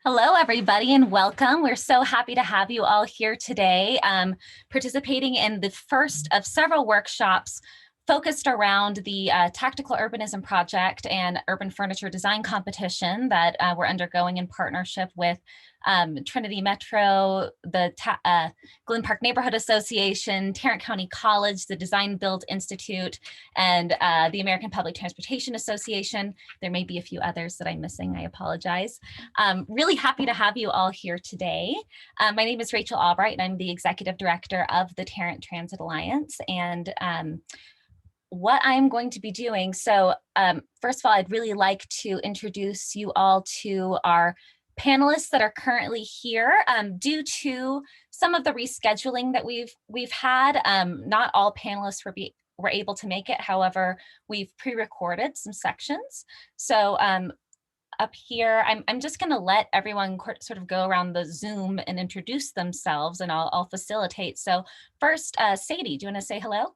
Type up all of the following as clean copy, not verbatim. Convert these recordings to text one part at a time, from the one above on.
Hello, everybody, and welcome. We're so happy to have you all here today, participating in the first of several workshops focused around the Tactical Urbanism project and urban furniture design competition that we're undergoing in partnership with Trinity Metro, the Glen Park Neighborhood Association, Tarrant County College, the Design Build Institute, and the American Public Transportation Association. There may be a few others that I'm missing, I apologize. Really happy to have you all here today. My name is Rachel Albright, and I'm the Executive Director of the Tarrant Transit Alliance. And what I'm going to be doing, so first of all, I'd really like to introduce you all to our panelists that are currently here. Due to some of the rescheduling that we've had, not all panelists were able to make it. However, we've pre-recorded some sections. So up here, I'm just going to let everyone sort of go around the Zoom and introduce themselves, and I'll facilitate. So first, Sadie, do you want to say hello?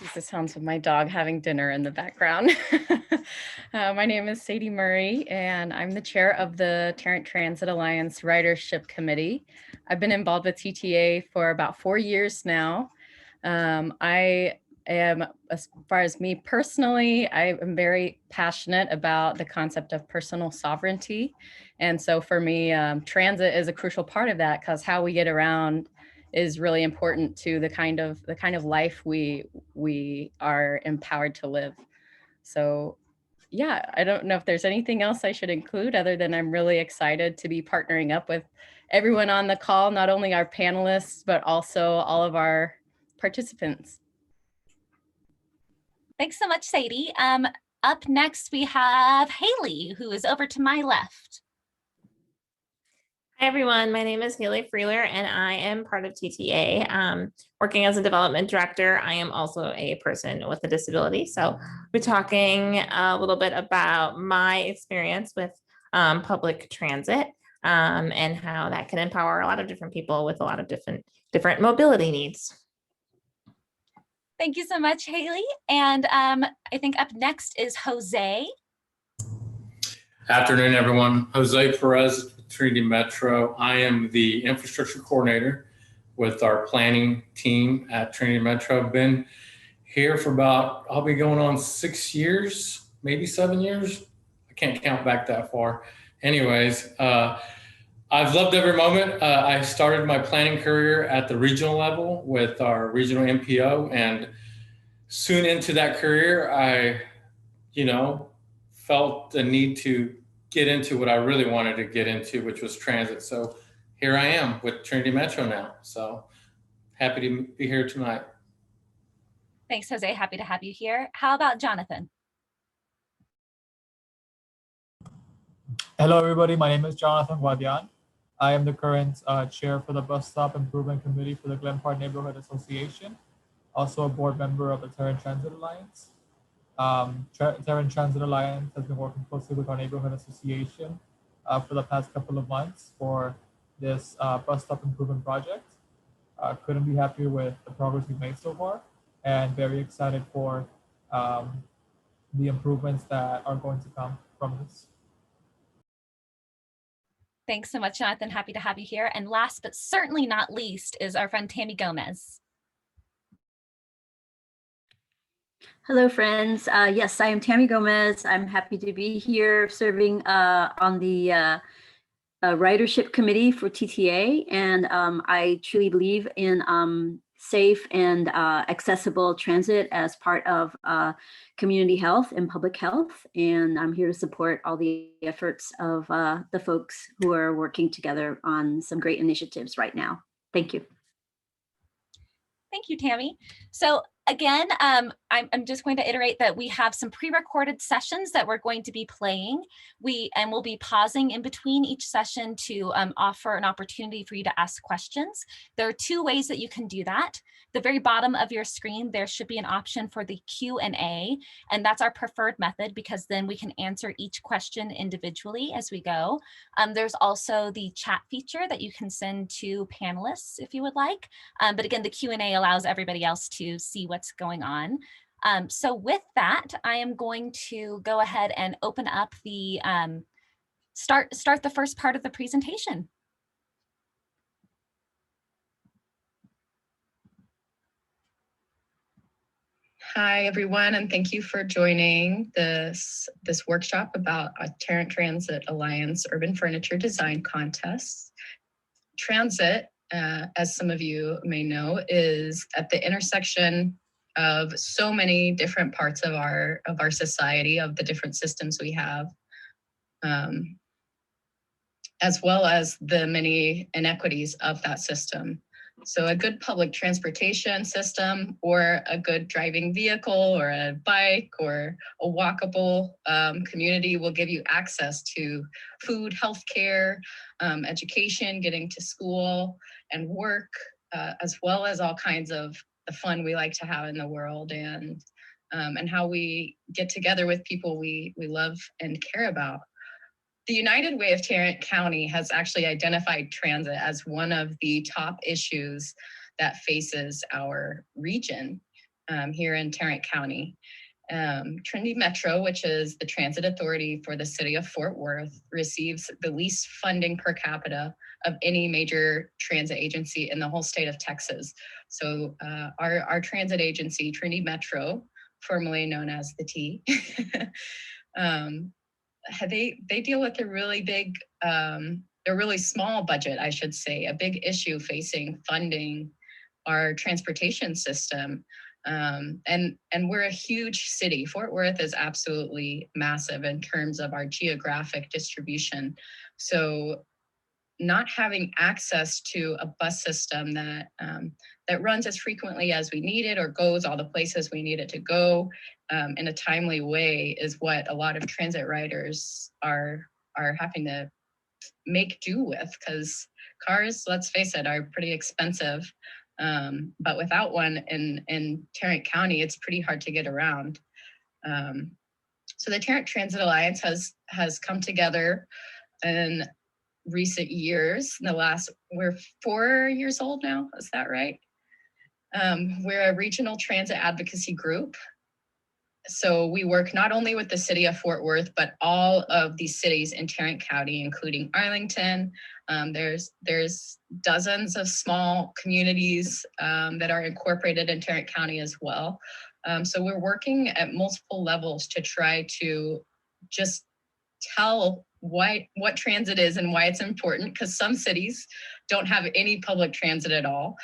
Excuse the sounds of my dog having dinner in the background. My name is Sadie Murray, and I'm the chair of the Tarrant Transit Alliance Ridership Committee. I've been involved with TTA for about 4 years now. I am, as far as me personally, I am very passionate about the concept of personal sovereignty. And so for me, transit is a crucial part of that, because how we get around is really important to the kind of life we are empowered to live. So yeah, I don't know if there's anything else I should include other than I'm really excited to be partnering up with everyone on the call, not only our panelists, but also all of our participants. Thanks so much, Sadie. Up next, we have Haley, who is over to my left. Hi, everyone. My name is Haley Frieler, and I am part of TTA. Working as a development director, I am also a person with a disability. So we're talking a little bit about my experience with public transit and how that can empower a lot of different people with a lot of different mobility needs. Thank you so much, Haley. And I think up next is Jose. Afternoon, everyone. Jose Perez, Trinity Metro. I am the infrastructure coordinator with our planning team at Trinity Metro. I've been here for about, I'll be going on 6 years, maybe 7 years. I can't count back that far. Anyways, I've loved every moment. I started my planning career at the regional level with our regional MPO, and soon into that career, I, felt the need to get into what I really wanted to get into, which was transit. So here I am with Trinity Metro now. So happy to be here tonight. Thanks, Jose. Happy to have you here. How about Jonathan? Hello, everybody. My name is Jonathan Guadian. I am the current chair for the Bus Stop Improvement Committee for the Glen Park Neighborhood Association, also a board member of the Tarrant Transit Alliance. Tarrant Transit Alliance has been working closely with our neighborhood association for the past couple of months for this bus stop improvement project. Couldn't be happier with the progress we've made so far, and very excited for the improvements that are going to come from this. Thanks so much, Jonathan. Happy to have you here. And last but certainly not least is our friend Tammy Gomez. Hello, friends. Yes, I am Tammy Gomez. I'm happy to be here serving on the Ridership Committee for TTA. And I truly believe in safe and accessible transit as part of community health and public health. And I'm here to support all the efforts of the folks who are working together on some great initiatives right now. Thank you. Thank you, Tammy. So again, I'm just going to iterate that we have some pre-recorded sessions that we're going to be playing. We'll be pausing in between each session to offer an opportunity for you to ask questions. There are 2 ways that you can do that. The very bottom of your screen, there should be an option for the Q&A, and that's our preferred method because then we can answer each question individually as we go. There's also the chat feature that you can send to panelists if you would like. But again, the Q&A allows everybody else to see what's going on. So with that, I am going to go ahead and open up the, start the first part of the presentation. Hi, everyone, and thank you for joining this workshop about a Tarrant Transit Alliance Urban Furniture Design Contest. Transit, as some of you may know, is at the intersection of so many different parts of our society, of the different systems we have, as well as the many inequities of that system. So a good public transportation system, or a good driving vehicle, or a bike, or a walkable community will give you access to food, healthcare, education, getting to school and work, as well as all kinds of the fun we like to have in the world, and how we get together with people we love and care about. The United Way of Tarrant County has actually identified transit as one of the top issues that faces our region here in Tarrant County. Trinity Metro, which is the transit authority for the city of Fort Worth, receives the least funding per capita of any major transit agency in the whole state of Texas. So our transit agency, Trinity Metro, formerly known as the T, they deal with a really big, a really small budget, I should say, a big issue facing funding our transportation system. And we're a huge city. Fort Worth is absolutely massive in terms of our geographic distribution. So not having access to a bus system that that runs as frequently as we need it, or goes all the places we need it to go in a timely way, is what a lot of transit riders are having to make do with, because cars, let's face it, are pretty expensive. But without one in Tarrant County, it's pretty hard to get around. So the Tarrant Transit Alliance has come together in recent years. We're 4 years old now, is that right? We're a regional transit advocacy group. So we work not only with the city of Fort Worth, but all of these cities in Tarrant County, including Arlington. There's dozens of small communities that are incorporated in Tarrant County as well. So we're working at multiple levels to try to just tell what transit is and why it's important, because some cities don't have any public transit at all.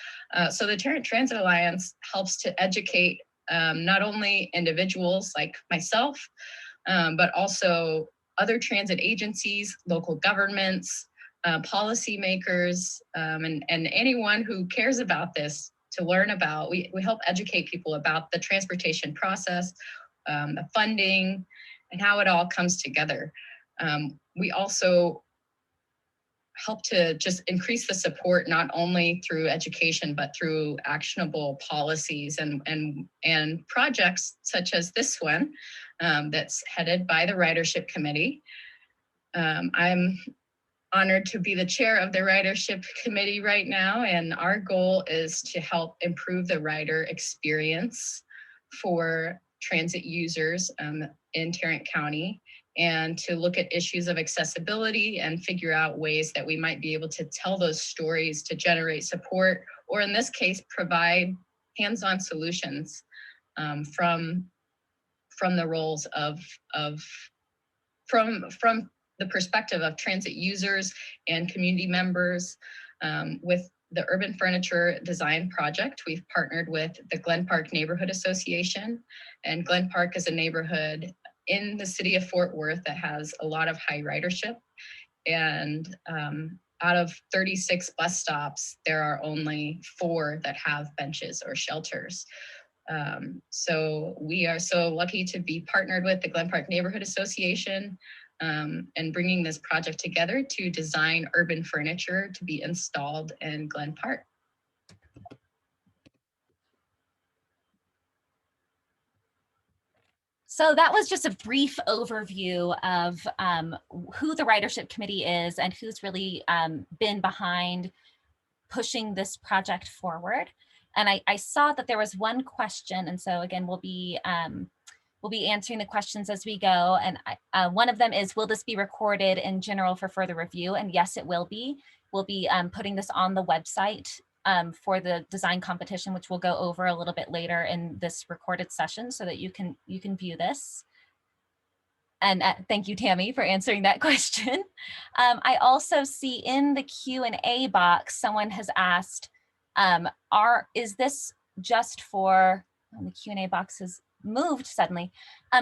So the Tarrant Transit Alliance helps to educate not only individuals like myself, but also other transit agencies, local governments, policymakers, and anyone who cares about this to learn about. We help educate people about the transportation process, the funding, and how it all comes together. We also help to just increase the support, not only through education, but through actionable policies and projects such as this one that's headed by the Ridership Committee. I'm honored to be the chair of the Ridership Committee right now, and our goal is to help improve the rider experience for transit users in Tarrant County, and to look at issues of accessibility and figure out ways that we might be able to tell those stories to generate support, or in this case, provide hands-on solutions from the roles from the perspective of transit users and community members. With the Urban Furniture Design Project, we've partnered with the Glen Park Neighborhood Association, and Glen Park is a neighborhood in the city of Fort Worth that has a lot of high ridership. And out of 36 bus stops, there are only 4 that have benches or shelters. So we are so lucky to be partnered with the Glen Park Neighborhood Association and bringing this project together to design urban furniture to be installed in Glen Park. So that was just a brief overview of who the Ridership Committee is and who's really been behind pushing this project forward. And I saw that there was one question. And so again, we'll be answering the questions as we go. And one of them is, will this be recorded in general for further review? And yes, it will be. We'll be putting this on the website for the design competition, which we'll go over a little bit later in this recorded session so that you can view this. And thank you, Tammy, for answering that question. I also see in the Q&A box, someone has asked, is this just for, the Q&A box has moved suddenly.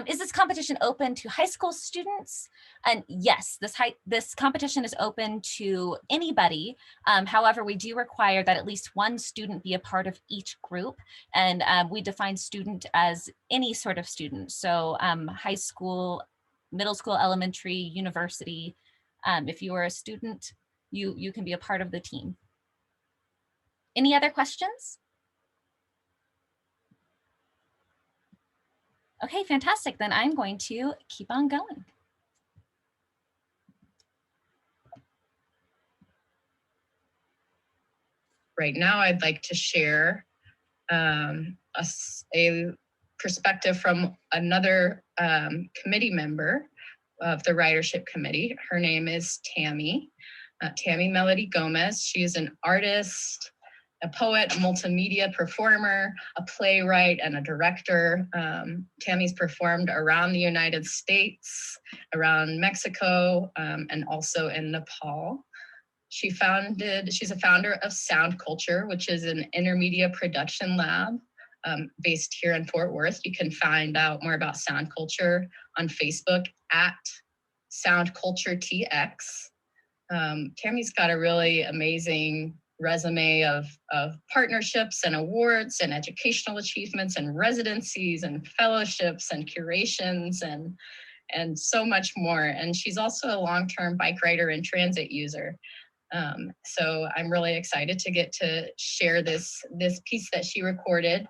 Is this competition open to high school students? And yes, this competition is open to anybody. However, we do require that at least one student be a part of each group. And we define student as any sort of student. So high school, middle school, elementary, university. If you are a student, you can be a part of the team. Any other questions? Okay, fantastic. Then I'm going to keep on going. Right now, I'd like to share a perspective from another committee member of the Ridership Committee. Her name is Tammy Melody Gomez. She is an artist, a poet, a multimedia performer, a playwright, and a director. Tammy's performed around the United States, around Mexico, and also in Nepal. She's a founder of Sound Culture, which is an intermedia production lab based here in Fort Worth. You can find out more about Sound Culture on Facebook at Sound Culture TX. Tammy's got a really amazing resume of partnerships and awards and educational achievements and residencies and fellowships and curations and so much more. And she's also a long-term bike rider and transit user. So I'm really excited to get to share this piece that she recorded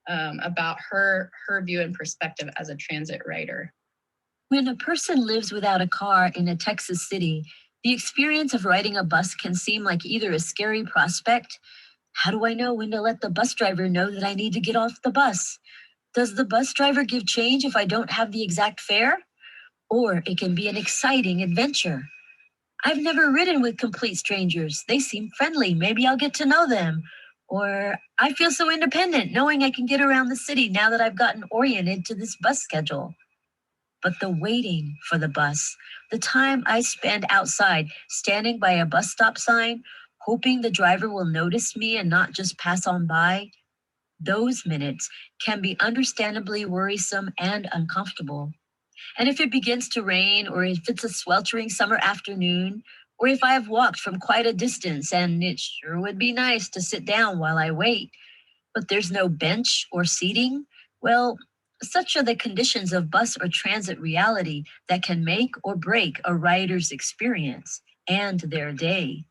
about her view and perspective as a transit rider. When a person lives without a car in a Texas city, the experience of riding a bus can seem like either a scary prospect. How do I know when to let the bus driver know that I need to get off the bus? Does the bus driver give change if I don't have the exact fare? Or it can be an exciting adventure. I've never ridden with complete strangers. They seem friendly. Maybe I'll get to know them. Or I feel so independent knowing I can get around the city now that I've gotten oriented to this bus schedule. But the waiting for the bus, the time I spend outside standing by a bus stop sign, hoping the driver will notice me and not just pass on by, those minutes can be understandably worrisome and uncomfortable. And if it begins to rain, or if it's a sweltering summer afternoon, or if I have walked from quite a distance and it sure would be nice to sit down while I wait, but there's no bench or seating, well, such are the conditions of bus or transit reality that can make or break a rider's experience and their day.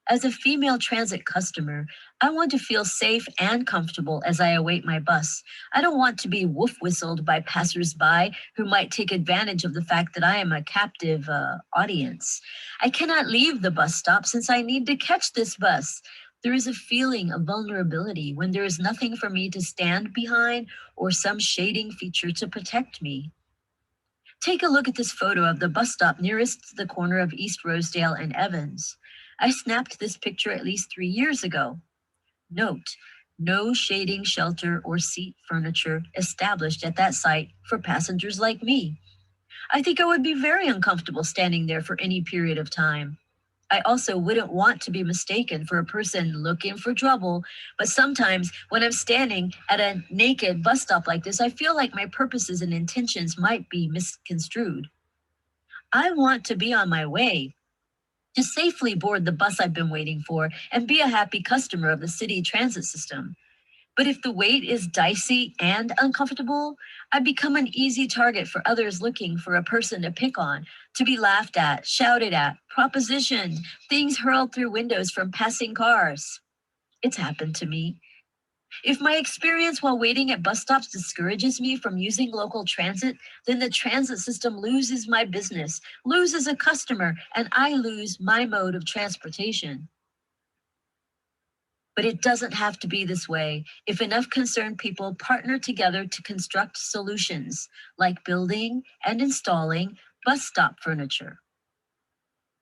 As a female transit customer, I want to feel safe and comfortable as I await my bus. I don't want to be woof whistled by passersby who might take advantage of the fact that I am a captive audience. I cannot leave the bus stop since I need to catch this bus. There is a feeling of vulnerability when there is nothing for me to stand behind or some shading feature to protect me. Take a look at this photo of the bus stop nearest the corner of East Rosedale and Evans. I snapped this picture at least 3 years ago. Note, no shading, shelter, or seat furniture established at that site for passengers like me. I think I would be very uncomfortable standing there for any period of time. I also wouldn't want to be mistaken for a person looking for trouble, but sometimes when I'm standing at a naked bus stop like this, I feel like my purposes and intentions might be misconstrued. I want to be on my way to safely board the bus I've been waiting for and be a happy customer of the city transit system. But if the wait is dicey and uncomfortable, I become an easy target for others looking for a person to pick on, to be laughed at, shouted at, propositioned, things hurled through windows from passing cars. It's happened to me. If my experience while waiting at bus stops discourages me from using local transit, then the transit system loses my business, loses a customer, and I lose my mode of transportation. But it doesn't have to be this way if enough concerned people partner together to construct solutions like building and installing bus stop furniture.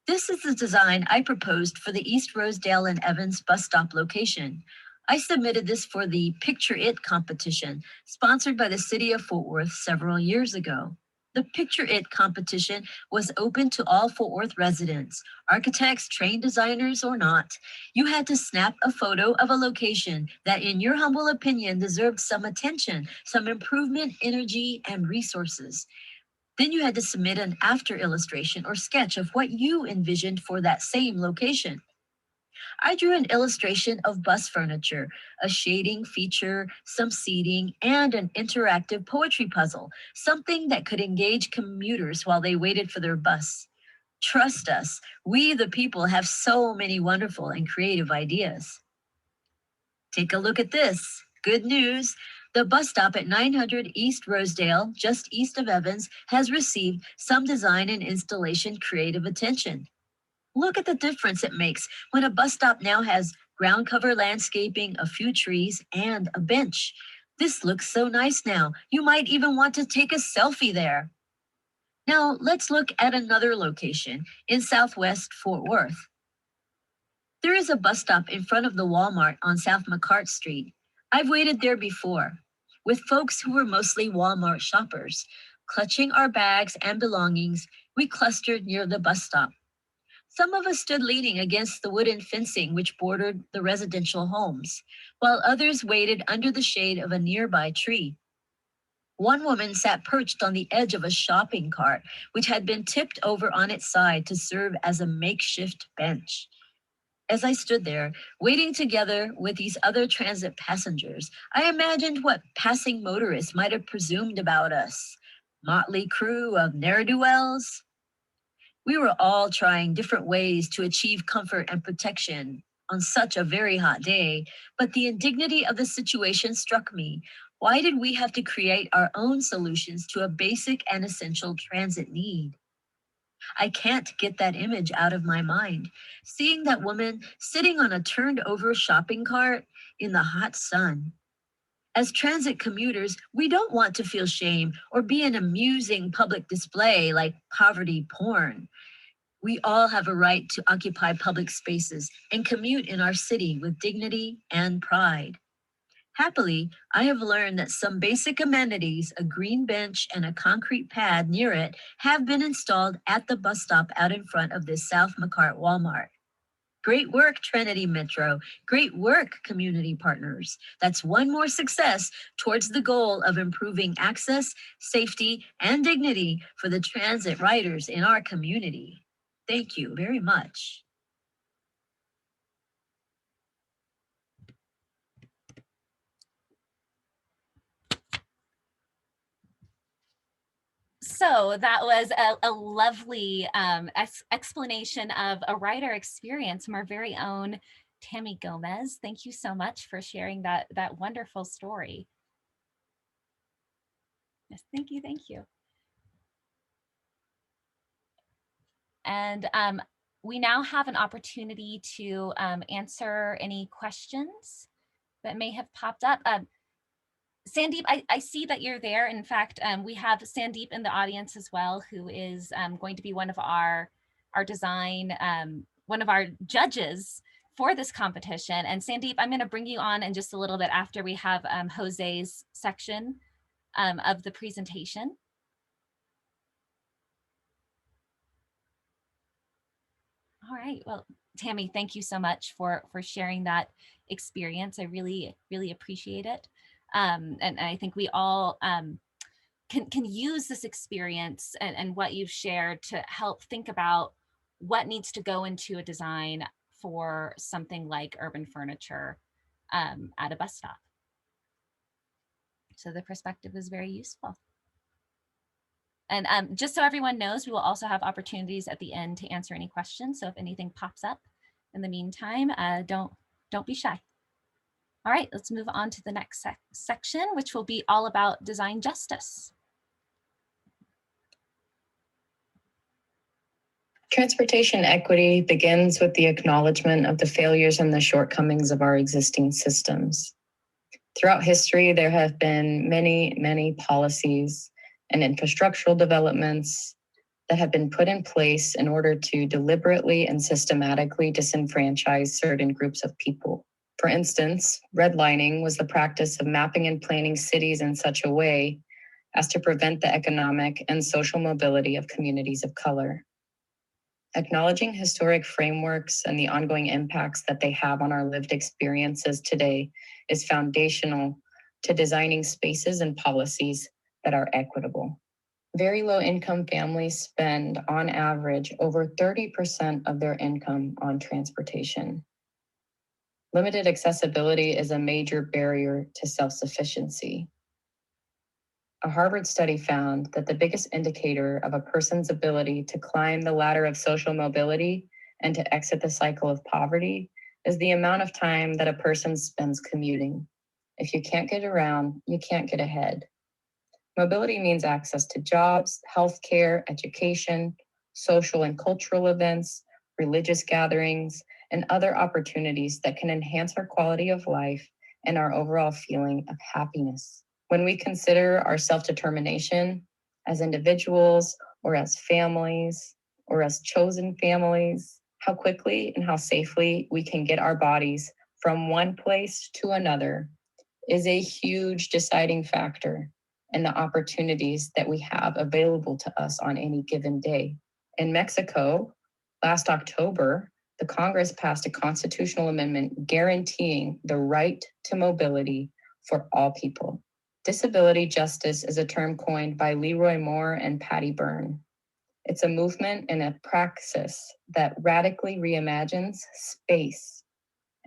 This is the design I proposed for the East Rosedale and Evans bus stop location. I submitted this for the Picture It competition, sponsored by the City of Fort Worth several years ago. The Picture It competition was open to all Fort Worth residents, architects, trained designers, or not. You had to snap a photo of a location that, in your humble opinion, deserved some attention, some improvement, energy, and resources. Then you had to submit an after illustration or sketch of what you envisioned for that same location. I drew an illustration of bus furniture, a shading feature, some seating, and an interactive poetry puzzle, something that could engage commuters while they waited for their bus. Trust us, we the people have so many wonderful and creative ideas. Take a look at this. Good news. The bus stop at 900 East Rosedale, just east of Evans, has received some design and installation creative attention. Look at the difference it makes when a bus stop now has ground cover landscaping, a few trees, and a bench. This looks so nice now. You might even want to take a selfie there. Now let's look at another location in Southwest Fort Worth. There is a bus stop in front of the Walmart on South McCart Street. I've waited there before with folks who were mostly Walmart shoppers. Clutching our bags and belongings, we clustered near the bus stop. Some of us stood leaning against the wooden fencing which bordered the residential homes, while others waited under the shade of a nearby tree. One woman sat perched on the edge of a shopping cart, which had been tipped over on its side to serve as a makeshift bench. As I stood there, waiting together with these other transit passengers, I imagined what passing motorists might have presumed about us. Motley crew of ne'er-do-wells. We were all trying different ways to achieve comfort and protection on such a very hot day, but the indignity of the situation struck me. Why did we have to create our own solutions to a basic and essential transit need? I can't get that image out of my mind. Seeing that woman sitting on a turned over shopping cart in the hot sun. As transit commuters, we don't want to feel shame or be an amusing public display like poverty porn. We all have a right to occupy public spaces and commute in our city with dignity and pride. Happily, I have learned that some basic amenities, a green bench and a concrete pad near it, have been installed at the bus stop out in front of this South McCart Walmart. Great work, Trinity Metro. Great work, community partners. That's one more success towards the goal of improving access, safety, and dignity for the transit riders in our community. Thank you very much. So that was a lovely explanation of a writer experience from our very own Tammy Gomez. Thank you so much for sharing that wonderful story. Yes, thank you, thank you. And we now have an opportunity to answer any questions that may have popped up. Sandeep, I see that you're there. In fact, we have Sandeep in the audience as well, who is going to be one of our design, one of our judges for this competition. And Sandeep, I'm going to bring you on in just a little bit after we have Jose's section of the presentation. All right, well, Tammy, thank you so much for sharing that experience. I really, really appreciate it. And I think we all can use this experience and what you've shared to help think about what needs to go into a design for something like urban furniture at a bus stop. So the perspective is very useful. And just so everyone knows, we will also have opportunities at the end to answer any questions. So if anything pops up in the meantime, don't be shy. All right, let's move on to the next section, which will be all about design justice. Transportation equity begins with the acknowledgement of the failures and the shortcomings of our existing systems. Throughout history, there have been many policies and infrastructural developments that have been put in place in order to deliberately and systematically disenfranchise certain groups of people. For instance, redlining was the practice of mapping and planning cities in such a way as to prevent the economic and social mobility of communities of color. Acknowledging historic frameworks and the ongoing impacts that they have on our lived experiences today is foundational to designing spaces and policies that are equitable. Very low income families spend on average over 30% of their income on transportation. Limited accessibility is a major barrier to self-sufficiency. A Harvard study found that the biggest indicator of a person's ability to climb the ladder of social mobility and to exit the cycle of poverty is the amount of time that a person spends commuting. If you can't get around, you can't get ahead. Mobility means access to jobs, healthcare, education, social and cultural events, religious gatherings, and other opportunities that can enhance our quality of life and our overall feeling of happiness. When we consider our self-determination as individuals or as families or as chosen families, how quickly and how safely we can get our bodies from one place to another is a huge deciding factor in the opportunities that we have available to us on any given day. In Mexico, last October, the Congress passed a constitutional amendment guaranteeing the right to mobility for all people. Disability justice is a term coined by Leroy Moore and Patty Byrne. It's a movement and a praxis that radically reimagines space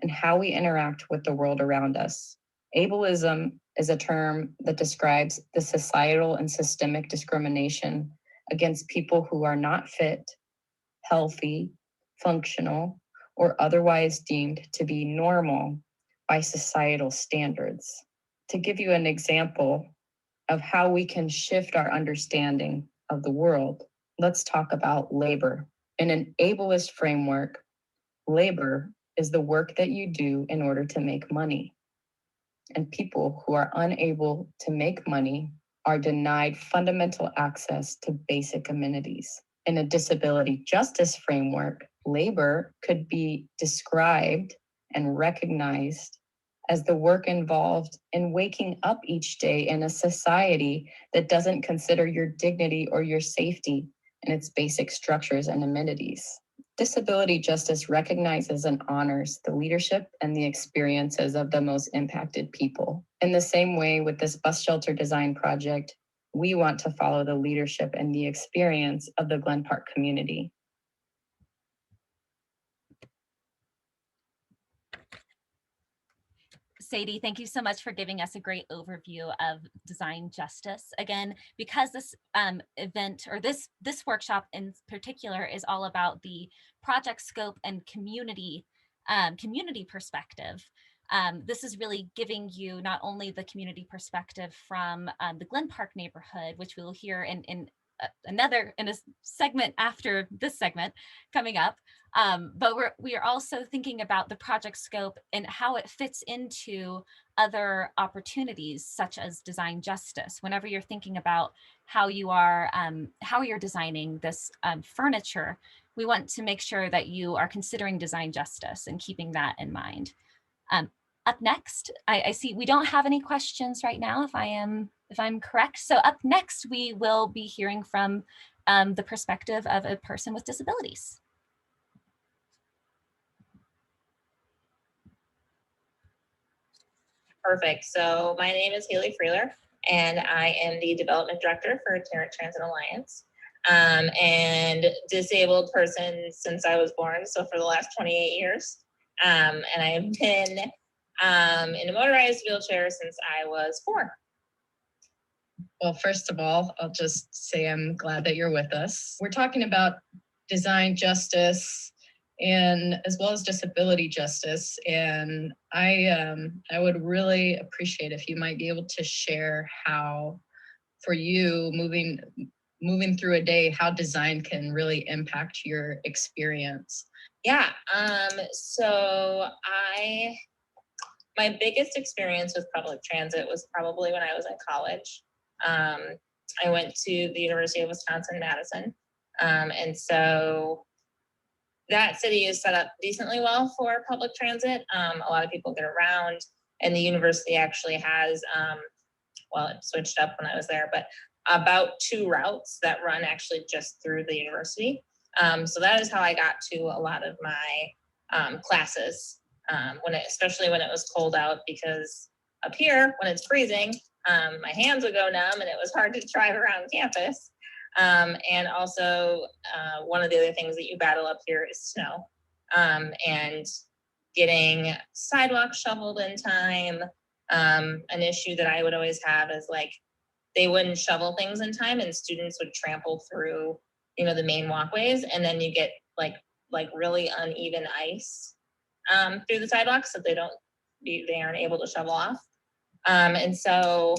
and how we interact with the world around us. Ableism is a term that describes the societal and systemic discrimination against people who are not fit, healthy, functional, or otherwise deemed to be normal by societal standards. To give you an example of how we can shift our understanding of the world, let's talk about labor. In an ableist framework, labor is the work that you do in order to make money. And people who are unable to make money are denied fundamental access to basic amenities. In a disability justice framework, labor could be described and recognized as the work involved in waking up each day in a society that doesn't consider your dignity or your safety in its basic structures and amenities. Disability justice recognizes and honors the leadership and the experiences of the most impacted people. In the same way, with this bus shelter design project, we want to follow the leadership and the experience of the Glen Park community. Sadie, thank you so much for giving us a great overview of design justice. Again, because this event or this workshop in particular is all about the project scope and community perspective. This is really giving you not only the community perspective from the Glen Park neighborhood, which we will hear in a segment after this segment coming up. But we are also thinking about the project scope and how it fits into other opportunities such as design justice. Whenever you're thinking about how you're designing this furniture, we want to make sure that you are considering design justice and keeping that in mind. Up next, I see we don't have any questions right now, if I'm correct. So up next, we will be hearing from the perspective of a person with disabilities. Perfect. So my name is Haley Frieler, and I am the development director for Tarrant Transit Alliance. And disabled person since I was born, so for the last 28 years. And I have been in a motorized wheelchair since I was 4. Well, first of all, I'll just say I'm glad that you're with us. We're talking about design justice and as well as disability justice. And I would really appreciate if you might be able to share how, for you, moving moving through a day, how design can really impact your experience. Yeah, so my biggest experience with public transit was probably when I was in college. I went to the University of Wisconsin-Madison. And so that city is set up decently well for public transit. A lot of people get around, and the university actually has, well, it switched up when I was there, but about 2 routes that run actually just through the university. So that is how I got to a lot of my classes, especially when it was cold out, because up here, when it's freezing, my hands would go numb and it was hard to drive around campus. And also, one of the other things that you battle up here is snow, and getting sidewalks shoveled in time. An issue that I would always have is like, they wouldn't shovel things in time and students would trample through, the main walkways, and then you get like really uneven ice through the sidewalks that they aren't able to shovel off. And so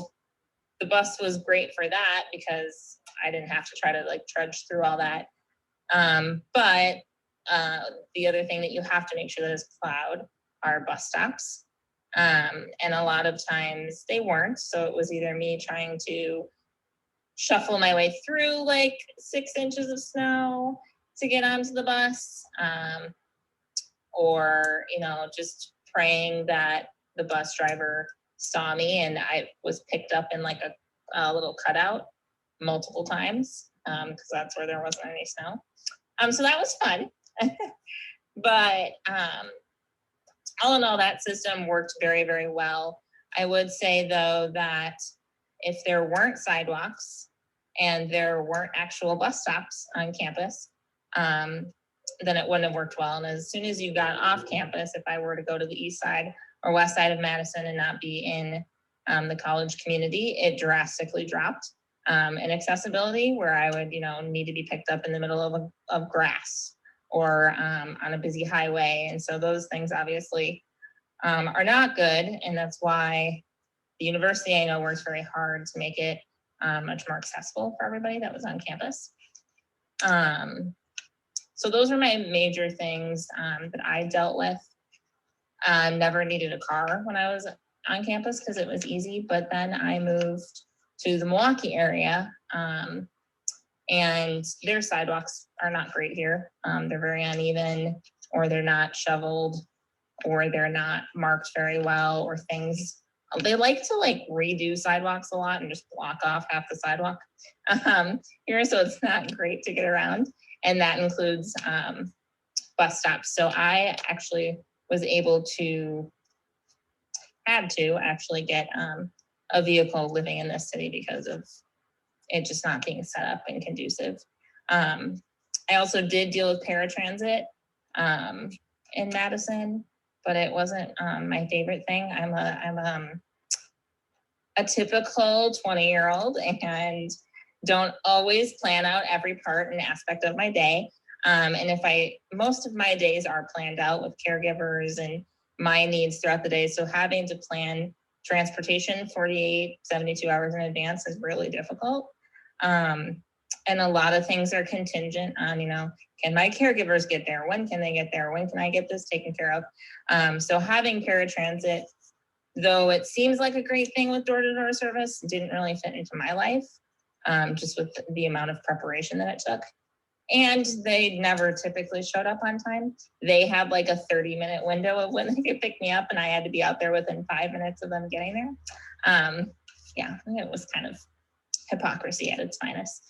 the bus was great for that because I didn't have to try to trudge through all that. But the other thing that you have to make sure that is plowed are bus stops. And a lot of times they weren't. So it was either me trying to shuffle my way through 6 inches of snow to get onto the bus, or, just praying that the bus driver saw me and I was picked up in a little cutout multiple times, because that's where there wasn't any snow. So that was fun. But all in all, that system worked very, very well. I would say, though, that if there weren't sidewalks and there weren't actual bus stops on campus, then it wouldn't have worked well. And as soon as you got off campus, if I were to go to the east side or west side of Madison and not be in the college community, it drastically dropped in accessibility, where I would, need to be picked up in the middle of grass or on a busy highway. And so those things obviously are not good. And that's why the university, I know, works very hard to make it much more accessible for everybody that was on campus. So those are my major things that I dealt with. Never needed a car when I was on campus because it was easy, but then I moved to the Milwaukee area, and their sidewalks are not great here. They're very uneven, or they're not shoveled, or they're not marked very well, or things. They like to redo sidewalks a lot and just block off half the sidewalk here, so it's not great to get around. And that includes bus stops. So I actually was able had to actually get a vehicle living in this city because of it just not being set up and conducive. I also did deal with paratransit in Madison, but it wasn't my favorite thing. I'm a typical 20-year-old and don't always plan out every part and aspect of my day. And most of my days are planned out with caregivers and my needs throughout the day. So having to plan transportation 48, 72 hours in advance is really difficult. And a lot of things are contingent on, can my caregivers get there? When can they get there? When can I get this taken care of? So having paratransit, though it seems like a great thing with door-to-door service, didn't really fit into my life, just with the amount of preparation that it took. And they never typically showed up on time. They had a 30-minute window of when they could pick me up, and I had to be out there within 5 minutes of them getting there. Yeah, it was kind of hypocrisy at its finest.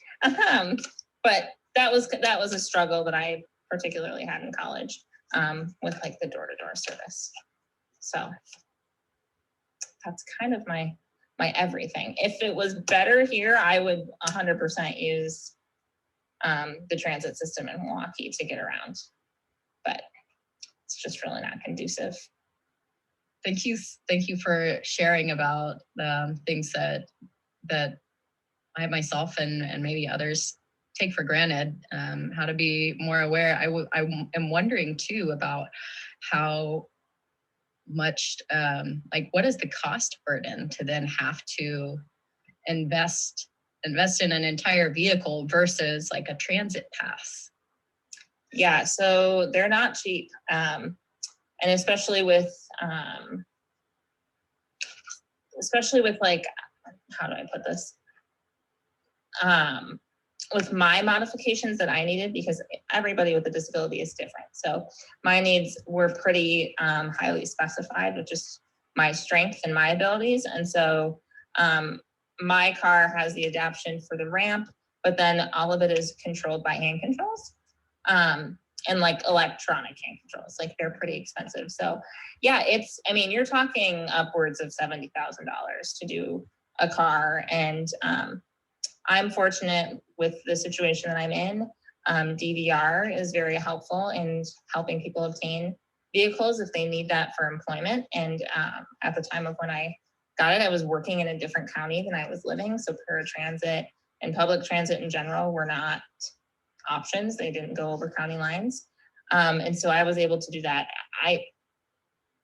But that was a struggle that I particularly had in college with the door-to-door service. So that's kind of my everything. If it was better here, I would 100% use the transit system in Milwaukee to get around, but it's just really not conducive. Thank you for sharing about the things that I myself and maybe others take for granted, how to be more aware. I am wondering too about how much, what is the cost burden to then have to invest invest in an entire vehicle versus like a transit pass? Yeah, so they're not cheap. And especially with like, how do I put this? With my modifications that I needed, because everybody with a disability is different. So my needs were pretty highly specified with just my strength and my abilities. And so my car has the adaptation for the ramp, but then all of it is controlled by hand controls. And like electronic hand controls, like they're pretty expensive. So yeah, I mean, you're talking upwards of $70,000 to do a car. And I'm fortunate with the situation that I'm in. DVR is very helpful in helping people obtain vehicles if they need that for employment. And at the time of when I got it, I was working in a different county than I was living. So paratransit and public transit in general were not options. They didn't go over county lines. And so I was able to do that. I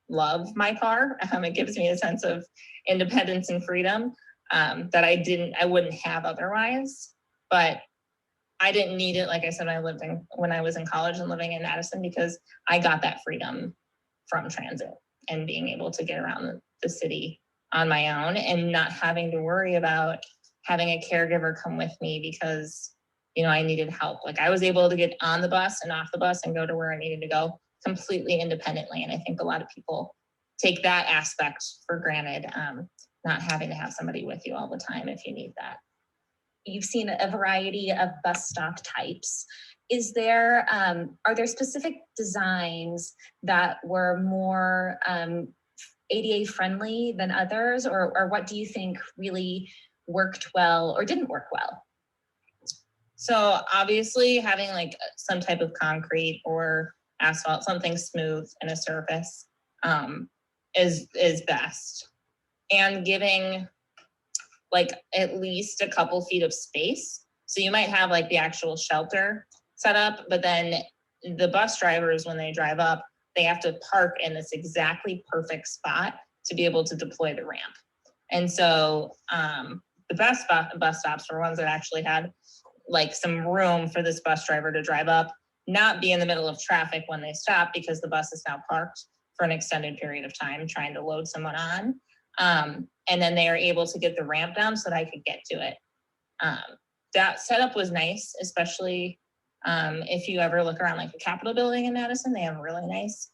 love my car. It gives me a sense of independence and freedom that I wouldn't have otherwise. But I didn't need it, like I said, when I was in college and living in Madison, because I got that freedom from transit and being able to get around the city on my own and not having to worry about having a caregiver come with me because, you know, I needed help. Like I was able to get on the bus and off the bus and go to where I needed to go completely independently. And I think a lot of people take that aspect for granted, not having to have somebody with you all the time if you need that. You've seen a variety of bus stop types. Are there specific designs that were more ADA friendly than others, or what do you think really worked well or didn't work well? So obviously having like some type of concrete or asphalt, something smooth in a surface is best. And giving like at least a couple feet of space. So you might have like the actual shelter set up, but then the bus drivers, when they drive up, they have to park in this exactly perfect spot to be able to deploy the ramp. And so the best bus stops were ones that actually had like some room for this bus driver to drive up, not be in the middle of traffic when they stop because the bus is now parked for an extended period of time trying to load someone on. And then they are able to get the ramp down so that I could get to it. That setup was nice, especially if you ever look around like the Capitol building in Madison, they have a really nice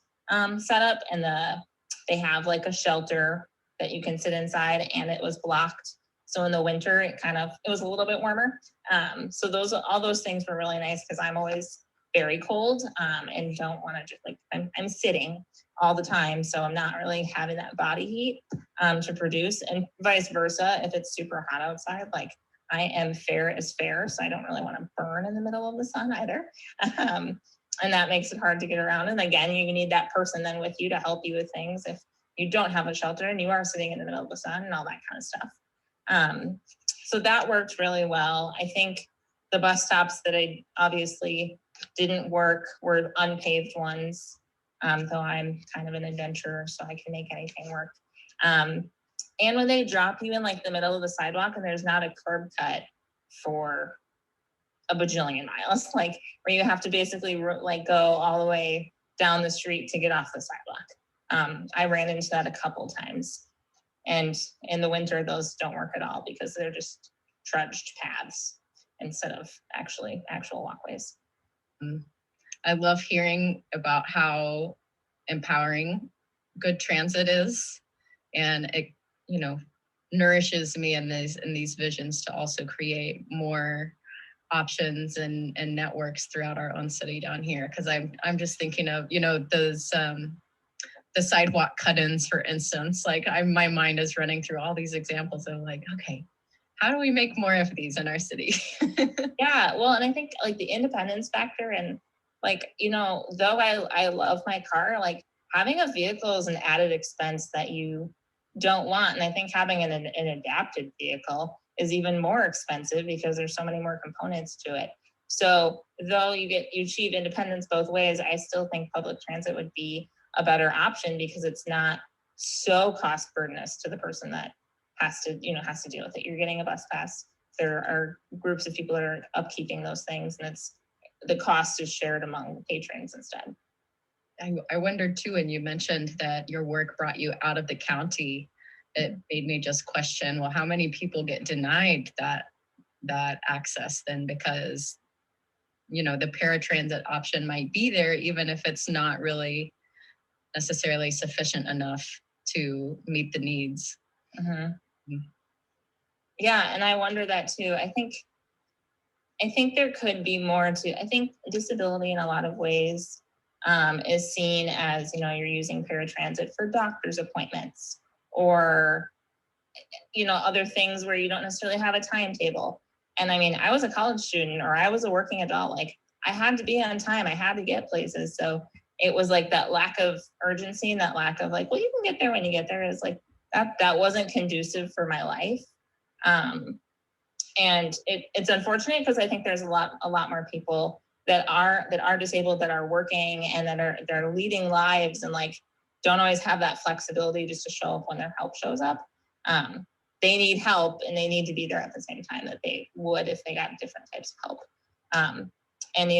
setup, and they have like a shelter that you can sit inside, and it was blocked. So in the winter, it was a little bit warmer. So all those things were really nice because I'm always very cold and don't want to just like, I'm sitting all the time. So I'm not really having that body heat to produce, and vice versa. If it's super hot outside, like I am fair as fair. So I don't really want to burn in the middle of the sun either. And that makes it hard to get around. And again, you need that person then with you to help you with things if you don't have a shelter and you are sitting in the middle of the sun and all that kind of stuff. So that worked really well. I think the bus stops that I obviously didn't work were unpaved ones, though I'm kind of an adventurer, so I can make anything work. And when they drop you in like the middle of the sidewalk and there's not a curb cut for a bajillion miles, like where you have to basically like go all the way down the street to get off the sidewalk. I ran into that a couple times. And in the winter, those don't work at all because they're just trudged paths instead of actual walkways. I love hearing about how empowering good transit is, and it, you know, nourishes me in these visions to also create more options and networks throughout our own city down here. Because I'm just thinking of, you know, those the sidewalk cut-ins, for instance. Like my mind is running through all these examples of like, okay, how do we make more of these in our city? Yeah, well, and I think like the independence factor, and like, you know, though I love my car, like having a vehicle is an added expense that you don't want. And I think having an adapted vehicle is even more expensive because there's so many more components to it. So though you achieve independence both ways, I still think public transit would be a better option because it's not so cost burdenous to the person that has to deal with it. You're getting a bus pass there are groups of people that are upkeeping those things, and the cost is shared among the patrons instead. I wondered too, and you mentioned that your work brought you out of the county. It made me just question, well, how many people get denied that access then, because the paratransit option might be there, even if it's not really necessarily sufficient enough to meet the needs. Mm-hmm. Yeah, and I wonder that too. I think there could be more to. I think disability in a lot of ways is seen as, you're using paratransit for doctor's appointments or, other things where you don't necessarily have a timetable. And I mean, I was a college student or I was a working adult, like I had to be on time, I had to get places. So it was like that lack of urgency and that lack of like, well, you can get there when you get there, is like, that wasn't conducive for my life. And it's unfortunate because I think there's a lot more people that are disabled, that are working and that are leading lives and like don't always have that flexibility just to show up when their help shows up. They need help and they need to be there at the same time that they would if they got different types of help. And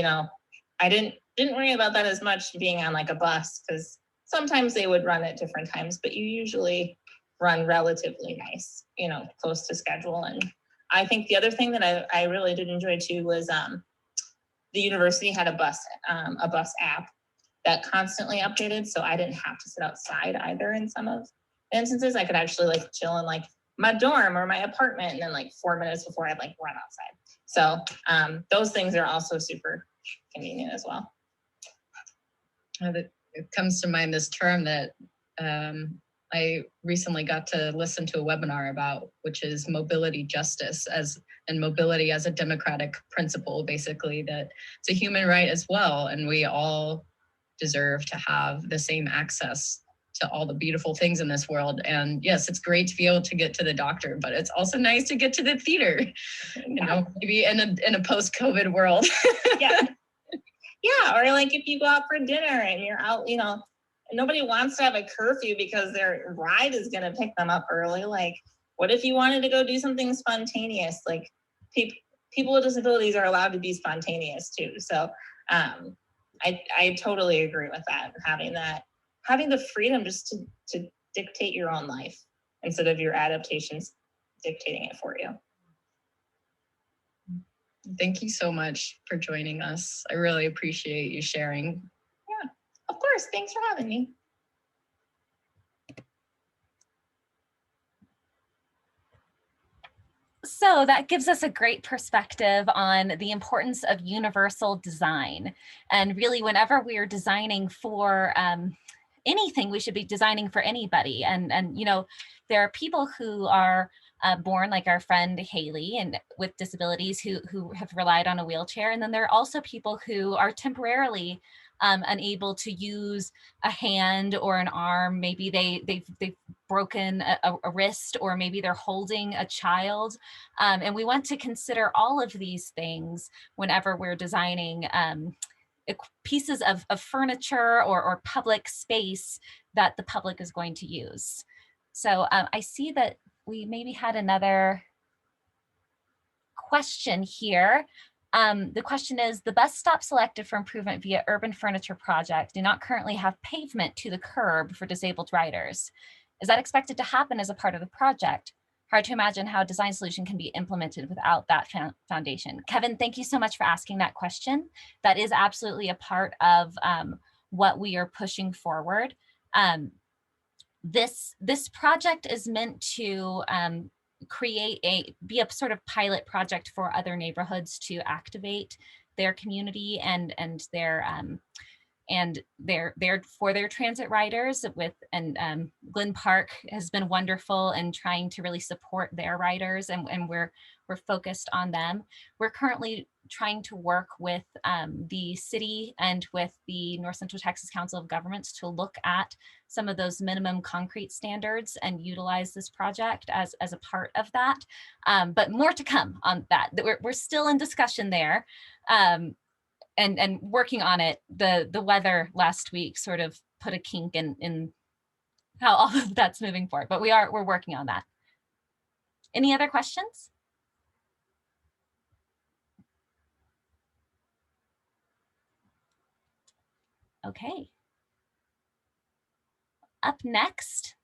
I didn't worry about that as much being on like a bus, because sometimes they would run at different times, but you usually run relatively nice, close to schedule. And I think the other thing that I really did enjoy too was the university had a bus app that constantly updated, so I didn't have to sit outside either. In some of the instances, I could actually like chill in like my dorm or my apartment, and then like 4 minutes before I'd like run outside. So those things are also super convenient as well. It comes to mind this term that I recently got to listen to a webinar about, which is mobility justice, and mobility as a democratic principle, basically, that it's a human right as well. And we all deserve to have the same access to all the beautiful things in this world. And yes, it's great to be able to get to the doctor, but it's also nice to get to the theater, maybe in a post-COVID world. Yeah. Yeah, or like if you go out for dinner and you're out, nobody wants to have a curfew because their ride is going to pick them up early. Like, what if you wanted to go do something spontaneous? Like, people with disabilities are allowed to be spontaneous too. So I totally agree with that. Having the freedom just to dictate your own life instead of your adaptations dictating it for you. Thank you so much for joining us. I really appreciate you sharing. Yeah, of course. Thanks for having me. So that gives us a great perspective on the importance of universal design. And really, whenever we are designing for anything, we should be designing for anybody. And there are people who are born, like our friend Haley, and with disabilities who have relied on a wheelchair. And then there are also people who are temporarily unable to use a hand or an arm. Maybe they've broken a wrist, or maybe they're holding a child. And we want to consider all of these things whenever we're designing pieces of furniture or public space that the public is going to use. So I see that we maybe had another question here. The question is, the bus stop selected for improvement via urban furniture project do not currently have pavement to the curb for disabled riders. Is that expected to happen as a part of the project? Hard to imagine how a design solution can be implemented without that foundation. Kevin, thank you so much for asking that question. That is absolutely a part of what we are pushing forward. This project is meant to be a sort of pilot project for other neighborhoods to activate their community and for their transit riders and Glen Park has been wonderful in trying to really support their riders, and we're focused on them. We're currently trying to work with the city and with the North Central Texas Council of Governments to look at some of those minimum concrete standards and utilize this project as a part of that. But more to come on that. We're still in discussion there. And working on it. The weather last week sort of put a kink in how all of that's moving forward, but we're working on that. Any other questions? Okay. Up next,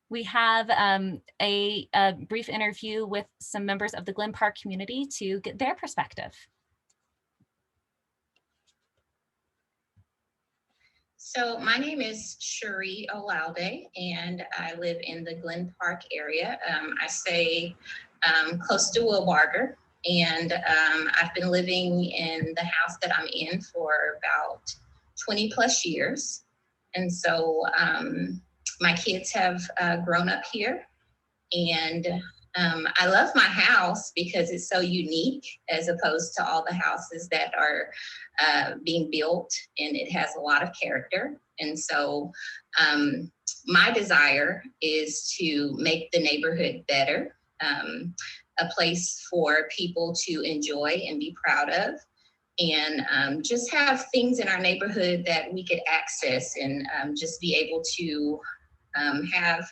we have a brief interview with some members of the Glen Park community to get their perspective. So my name is Cherie Olalde, and I live in the Glen Park area. I stay close to Wilbarger, and I've been living in the house that I'm in for about 20 plus years. And so my kids have grown up here, and I love my house because it's so unique as opposed to all the houses that are being built, and it has a lot of character. And so my desire is to make the neighborhood better, a place for people to enjoy and be proud of, and just have things in our neighborhood that we could access, and just be able to have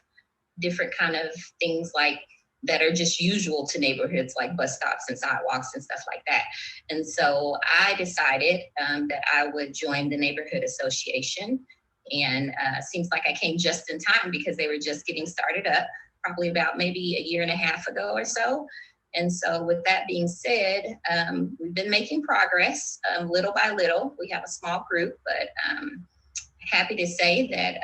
different kind of things like that are just usual to neighborhoods, like bus stops and sidewalks and stuff like that. And so I decided that I would join the neighborhood association, and seems like I came just in time because they were just getting started up, probably about maybe a year and a half ago or so. And so with that being said, we've been making progress little by little. We have a small group, but happy to say that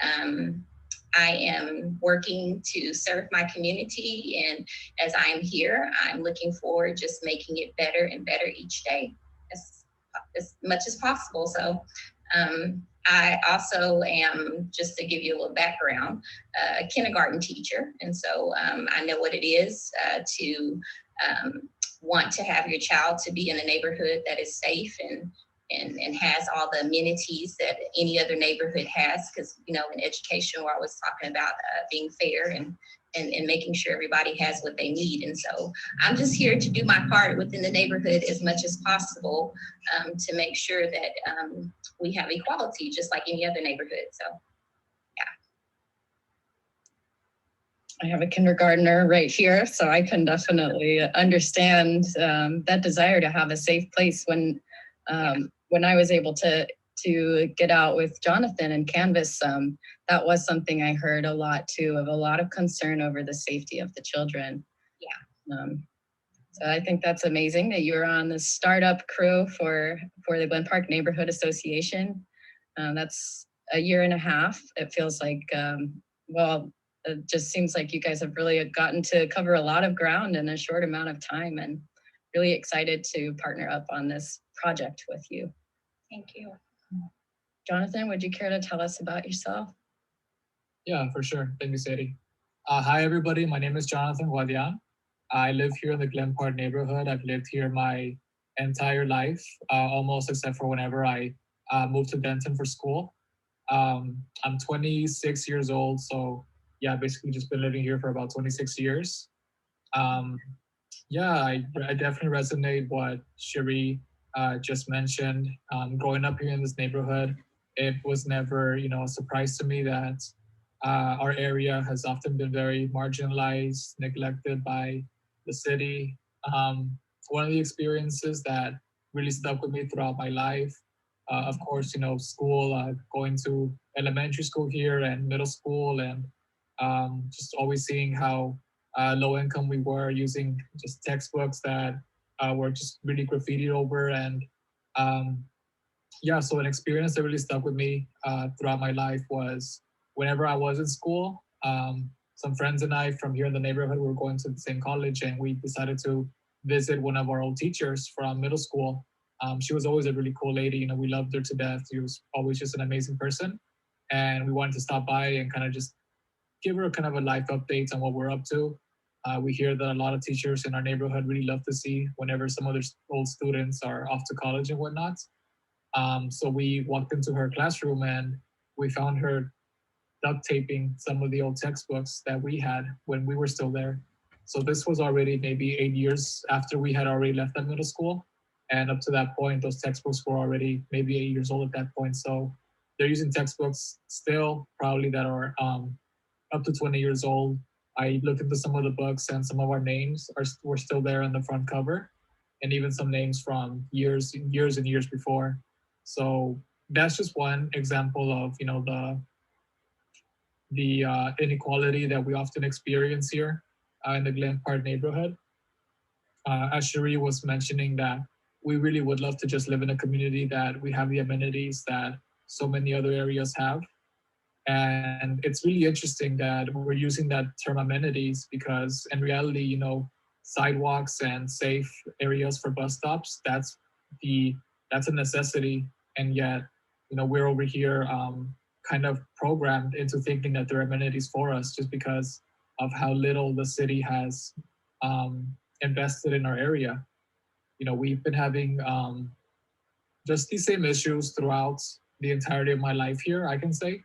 I am working to serve my community, and as I am here, I'm looking forward just making it better and better each day, as much as possible. So I also am, just to give you a little background, a kindergarten teacher, and so I know what it is to want to have your child to be in a neighborhood that is safe and has all the amenities that any other neighborhood has, because, you know, in education, we're always talking about being fair and making sure everybody has what they need. And so I'm just here to do my part within the neighborhood as much as possible, to make sure that we have equality, just like any other neighborhood. So, yeah. I have a kindergartner right here, so I can definitely understand that desire to have a safe place. When I was able to get out with Jonathan and canvas, that was something I heard a lot too, of a lot of concern over the safety of the children. Yeah. So I think that's amazing that you're on the startup crew for the Glen Park Neighborhood Association. That's a year and a half. It feels like, well, it just seems like you guys have really gotten to cover a lot of ground in a short amount of time, and really excited to partner up on this project with you. Thank you. Jonathan, would you care to tell us about yourself? Yeah, for sure. Thank you, Sadie. Hi, everybody. My name is Jonathan Guadian. I live here in the Glen Park neighborhood. I've lived here my entire life, almost except for whenever I moved to Denton for school. I'm 26 years old, so yeah, basically just been living here for about 26 years. Yeah, I definitely resonate what Cherie just mentioned. Growing up here in this neighborhood, it was never, a surprise to me that our area has often been very marginalized, neglected by the city. One of the experiences that really stuck with me throughout my life, of course, school, going to elementary school here and middle school, and just always seeing how low income we were, using just textbooks that were just really graffitied over. And yeah, so an experience that really stuck with me throughout my life was whenever I was in school, some friends and I from here in the neighborhood were going to the same college, and we decided to visit one of our old teachers from middle school. She was always a really cool lady. We loved her to death. She was always just an amazing person. And we wanted to stop by and kind of just give her kind of a life update on what we're up to. We hear that a lot of teachers in our neighborhood really love to see whenever some of their old students are off to college and whatnot. So we walked into her classroom and we found her duct taping some of the old textbooks that we had when we were still there. So this was already maybe 8 years after we had already left that middle school. And up to that point, those textbooks were already maybe 8 years old at that point. So they're using textbooks still probably that are up to 20 years old. I looked into some of the books, and some of our names were still there on the front cover, and even some names from years and years before. So that's just one example of, you know, the inequality that we often experience here in the Glen Park neighborhood. As Cherie was mentioning, that we really would love to just live in a community that we have the amenities that so many other areas have. And it's really interesting that we're using that term amenities because in reality, you know, sidewalks and safe areas for bus stops, that's a necessity. And yet, you know, we're over here kind of programmed into thinking that they're amenities for us just because of how little the city has invested in our area. You know, we've been having just these same issues throughout the entirety of my life here, I can say.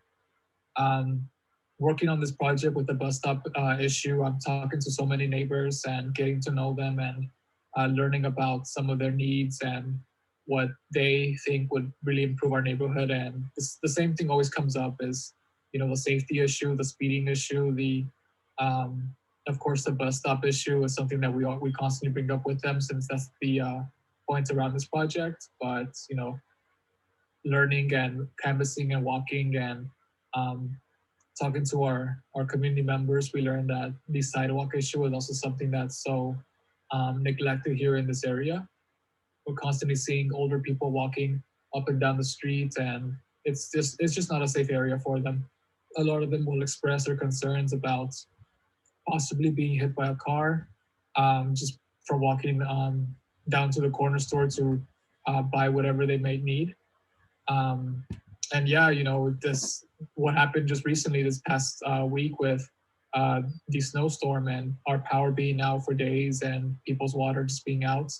Working on this project with the bus stop issue, I'm talking to so many neighbors and getting to know them and learning about some of their needs and what they think would really improve our neighborhood. And the same thing always comes up is, you know, the safety issue, the speeding issue, of course, the bus stop issue is something that we constantly bring up with them since that's the point around this project. But, you know, learning and canvassing and walking and talking to our community members, we learned that the sidewalk issue is also something that's so neglected here in this area. We're constantly seeing older people walking up and down the street, and it's just not a safe area for them. A lot of them will express their concerns about possibly being hit by a car, just for walking down to the corner store to buy whatever they may need. And yeah, you know, what happened just recently this past week with the snowstorm and our power being out for days and people's water just being out,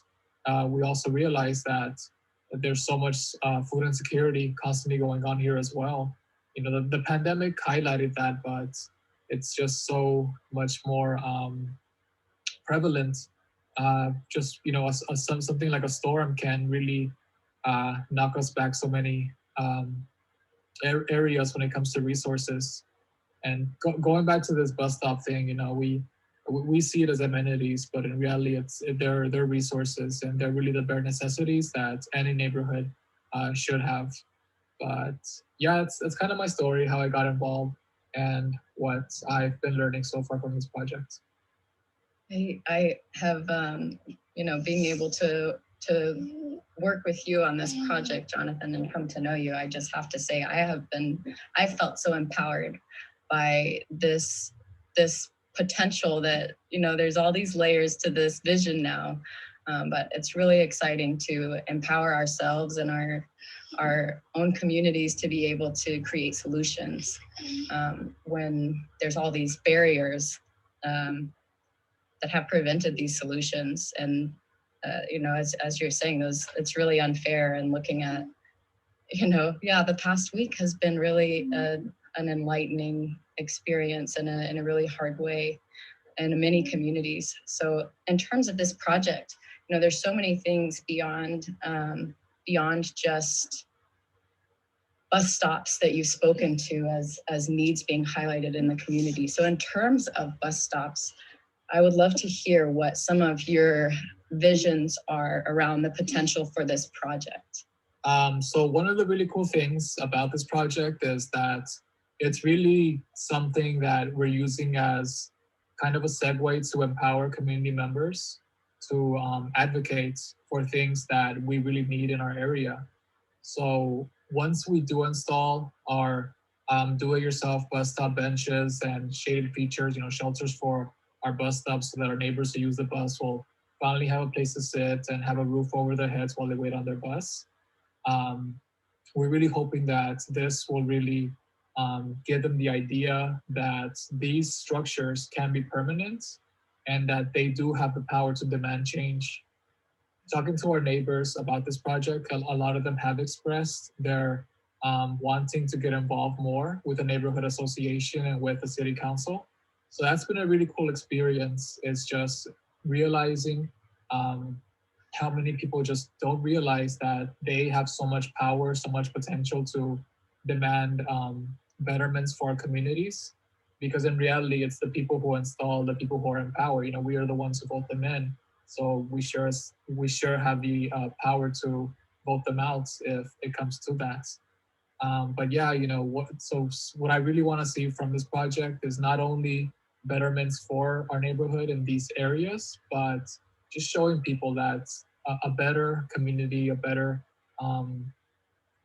we also realized that there's so much food insecurity constantly going on here as well. You know, the pandemic highlighted that, but it's just so much more prevalent. Just, you know, something like a storm can really knock us back so many areas when it comes to resources. And going back to this bus stop thing, you know, we see it as amenities, but in reality, they're resources and they're really the bare necessities that any neighborhood should have. But yeah, it's kind of my story, how I got involved and what I've been learning so far from this project. I have, you know, being able to work with you on this project, Jonathan, and come to know you, I just have to say I felt so empowered by this potential that, you know, there's all these layers to this vision now, but it's really exciting to empower ourselves and our own communities to be able to create solutions when there's all these barriers that have prevented these solutions. And you know, as you're saying, it's really unfair. And looking at, you know, yeah, the past week has been really an enlightening experience in a really hard way in many communities. So in terms of this project, you know, there's so many things beyond just bus stops that you've spoken to as needs being highlighted in the community. So in terms of bus stops, I would love to hear what some of your visions are around the potential for this project. So one of the really cool things about this project is that it's really something that we're using as kind of a segue to empower community members to advocate for things that we really need in our area. So once we do install our do-it-yourself bus stop benches and shaded features, you know, shelters for our bus stops so that our neighbors who use the bus will finally have a place to sit and have a roof over their heads while they wait on their bus. We're really hoping that this will really give them the idea that these structures can be permanent and that they do have the power to demand change. Talking to our neighbors about this project, a lot of them have expressed their wanting to get involved more with the neighborhood association and with the city council. So that's been a really cool experience. It's just realizing how many people just don't realize that they have so much power, so much potential to demand betterments for our communities. Because in reality, it's the people who install, the people who are in power. You know, we are the ones who vote them in. So we sure have the power to vote them out if it comes to that. But yeah, what I really want to see from this project is not only betterments for our neighborhood in these areas, but just showing people that a better community, a better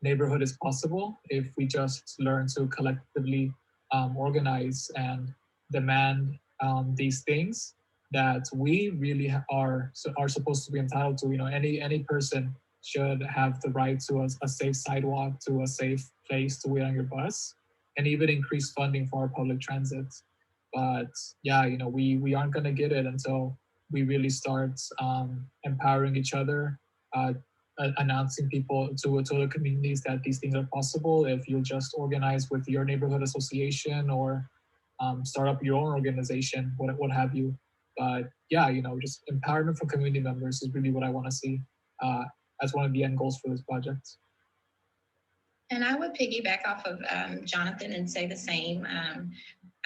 neighborhood is possible if we just learn to collectively organize and demand these things that we really are supposed to be entitled to. Any person should have the right to a safe sidewalk, to a safe place to wait on your bus, and even increase funding for our public transit. But yeah, we aren't going to get it until we really start empowering each other, announcing people to the communities that these things are possible. If you'll just organize with your neighborhood association or start up your own organization, what have you. But yeah, just empowerment for community members is really what I want to see as one of the end goals for this project. And I would piggyback off of Jonathan and say the same.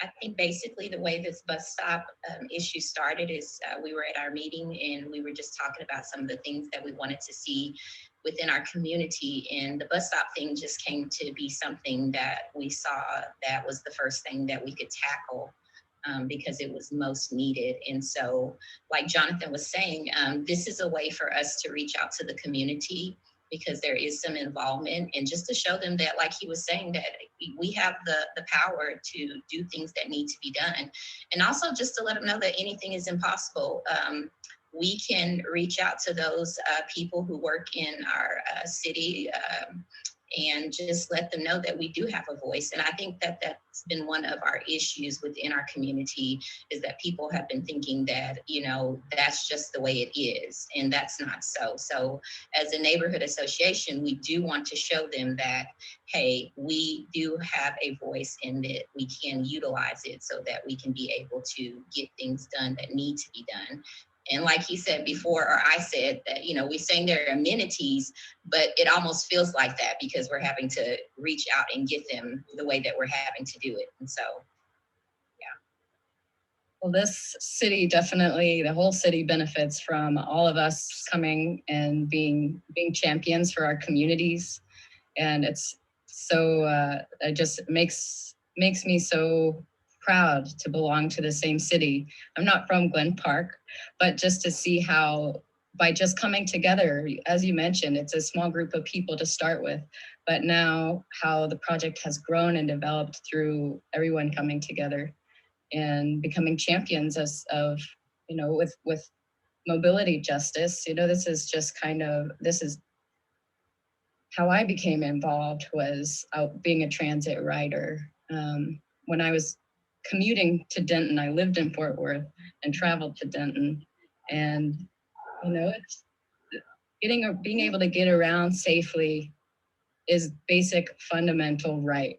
I think basically the way this bus stop issue started is we were at our meeting and we were just talking about some of the things that we wanted to see within our community, and the bus stop thing just came to be something that we saw that was the first thing that we could tackle because it was most needed. And so, like Jonathan was saying, this is a way for us to reach out to the community because there is some involvement, and just to show them that, like he was saying, that we have the power to do things that need to be done. And also just to let them know that anything is impossible. We can reach out to those people who work in our city and just let them know that we do have a voice. And I think that that's been one of our issues within our community, is that people have been thinking that, that's just the way it is. And that's not so. So as a neighborhood association, we do want to show them that, hey, we do have a voice in it. We can utilize it so that we can be able to get things done that need to be done. And like he said before, or I said, that, we're saying there are amenities, but it almost feels like that because we're having to reach out and get them the way that we're having to do it. And so, yeah. Well, this city definitely, the whole city benefits from all of us coming and being champions for our communities. And it's so, it just makes me so proud to belong to the same city. I'm not from Glen Park, but just to see how, by just coming together, as you mentioned, it's a small group of people to start with, but now how the project has grown and developed through everyone coming together and becoming champions of with mobility justice. This is how I became involved, was being a transit rider. When I was commuting to Denton, I lived in Fort Worth and traveled to Denton, and it's being able to get around safely is basic fundamental right.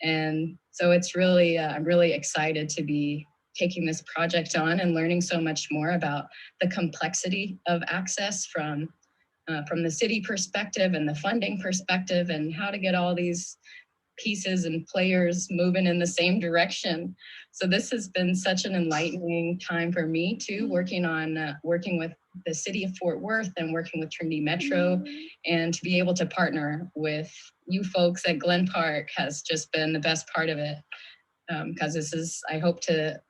And so it's really I'm really excited to be taking this project on and learning so much more about the complexity of access from the city perspective and the funding perspective, and how to get all these pieces and players moving in the same direction. So this has been such an enlightening time for me too, working with the city of Fort Worth and working with Trinity Metro, and to be able to partner with you folks at Glen Park has just been the best part of it. Because this is, I hope to,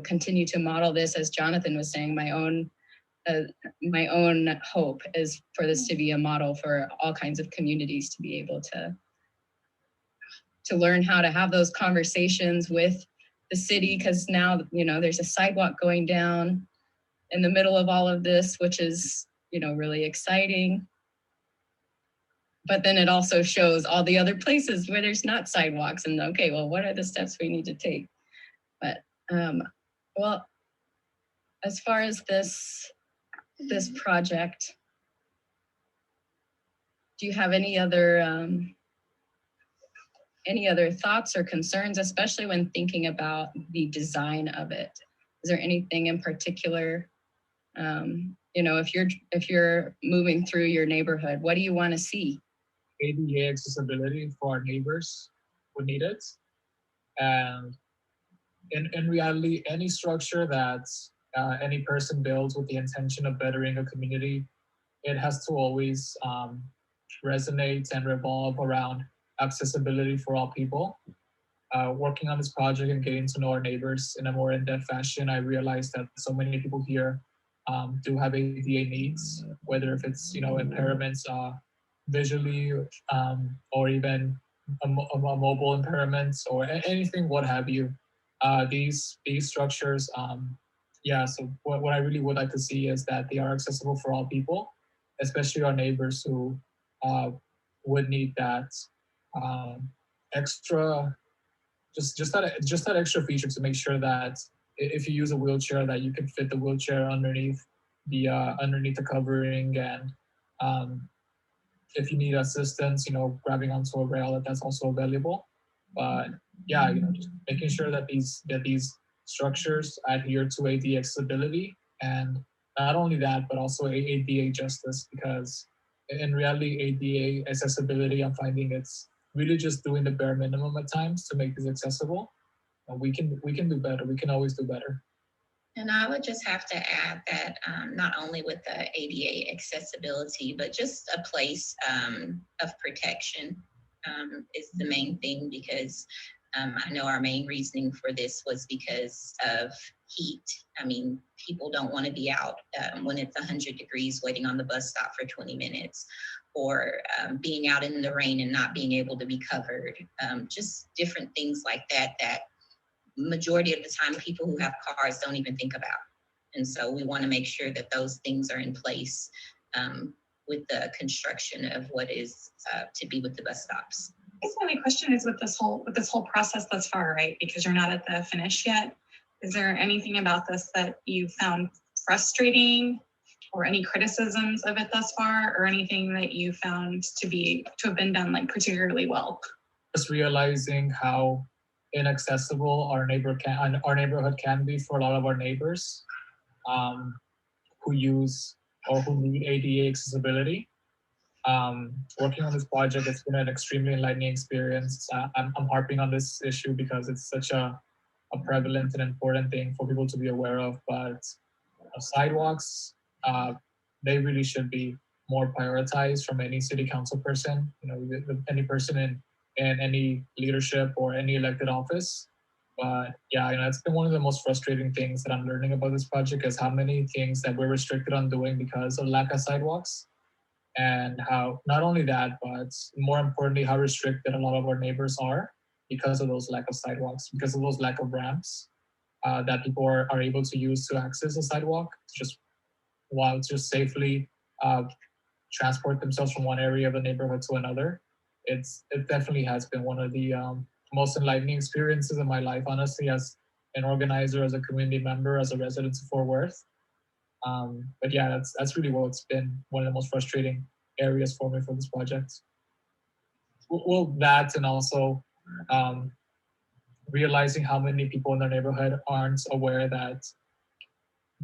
continue to model this, as Jonathan was saying. My own hope is for this to be a model for all kinds of communities to be able to learn how to have those conversations with the city, because now, there's a sidewalk going down in the middle of all of this, which is, really exciting. But then it also shows all the other places where there's not sidewalks, and okay, well, what are the steps we need to take? But, well, as far as this project, do you have any other thoughts or concerns, especially when thinking about the design of it? Is there anything in particular, if you're moving through your neighborhood, what do you want to see? ADA accessibility for our neighbors who need it. And in reality, any structure that any person builds with the intention of bettering a community it has to always resonate and revolve around accessibility for all people. Working on this project and getting to know our neighbors in a more in-depth fashion, I realized that so many people here do have ADA needs, whether if it's impairments visually or even a mobile impairments or anything, what have you. These structures, so what I really would like to see is that they are accessible for all people, especially our neighbors who would need that extra, just that extra feature to make sure that if you use a wheelchair, that you can fit the wheelchair underneath the covering, and if you need assistance, grabbing onto a rail, that's also available. But yeah, just making sure that these structures adhere to ADA accessibility, and not only that, but also ADA justice, because in reality, ADA accessibility, I'm finding it's really just doing the bare minimum at times to make this accessible. We can do better. We can always do better. And I would just have to add that not only with the ADA accessibility, but just a place of protection is the main thing, because I know our main reasoning for this was because of heat. I mean, people don't want to be out when it's 100 degrees waiting on the bus stop for 20 minutes, or being out in the rain and not being able to be covered. Just different things like that majority of the time people who have cars don't even think about. And so we want to make sure that those things are in place with the construction of what is to be with the bus stops. I guess my only question is with this whole process thus far, right? Because you're not at the finish yet. Is there anything about this that you found frustrating, or any criticisms of it thus far, or anything that you found to have been done like particularly well? Just realizing how inaccessible our neighborhood can be for a lot of our neighbors who use or who need ADA accessibility. Working on this project, it's been an extremely enlightening experience. I'm harping on this issue because it's such a prevalent and important thing for people to be aware of, but sidewalks, they really should be more prioritized from any city council person, any person in any leadership or any elected office. But yeah, it's been one of the most frustrating things that I'm learning about this project, is how many things that we're restricted on doing because of lack of sidewalks, and how not only that, but more importantly, how restricted a lot of our neighbors are because of those lack of sidewalks, because of those lack of ramps that people are able to use to access a sidewalk to just safely transport themselves from one area of the neighborhood to another. It definitely has been one of the most enlightening experiences in my life, honestly, as an organizer, as a community member, as a resident of Fort Worth. But yeah, that's really what's been one of the most frustrating areas for me for this project. Well, that, and also realizing how many people in their neighborhood aren't aware that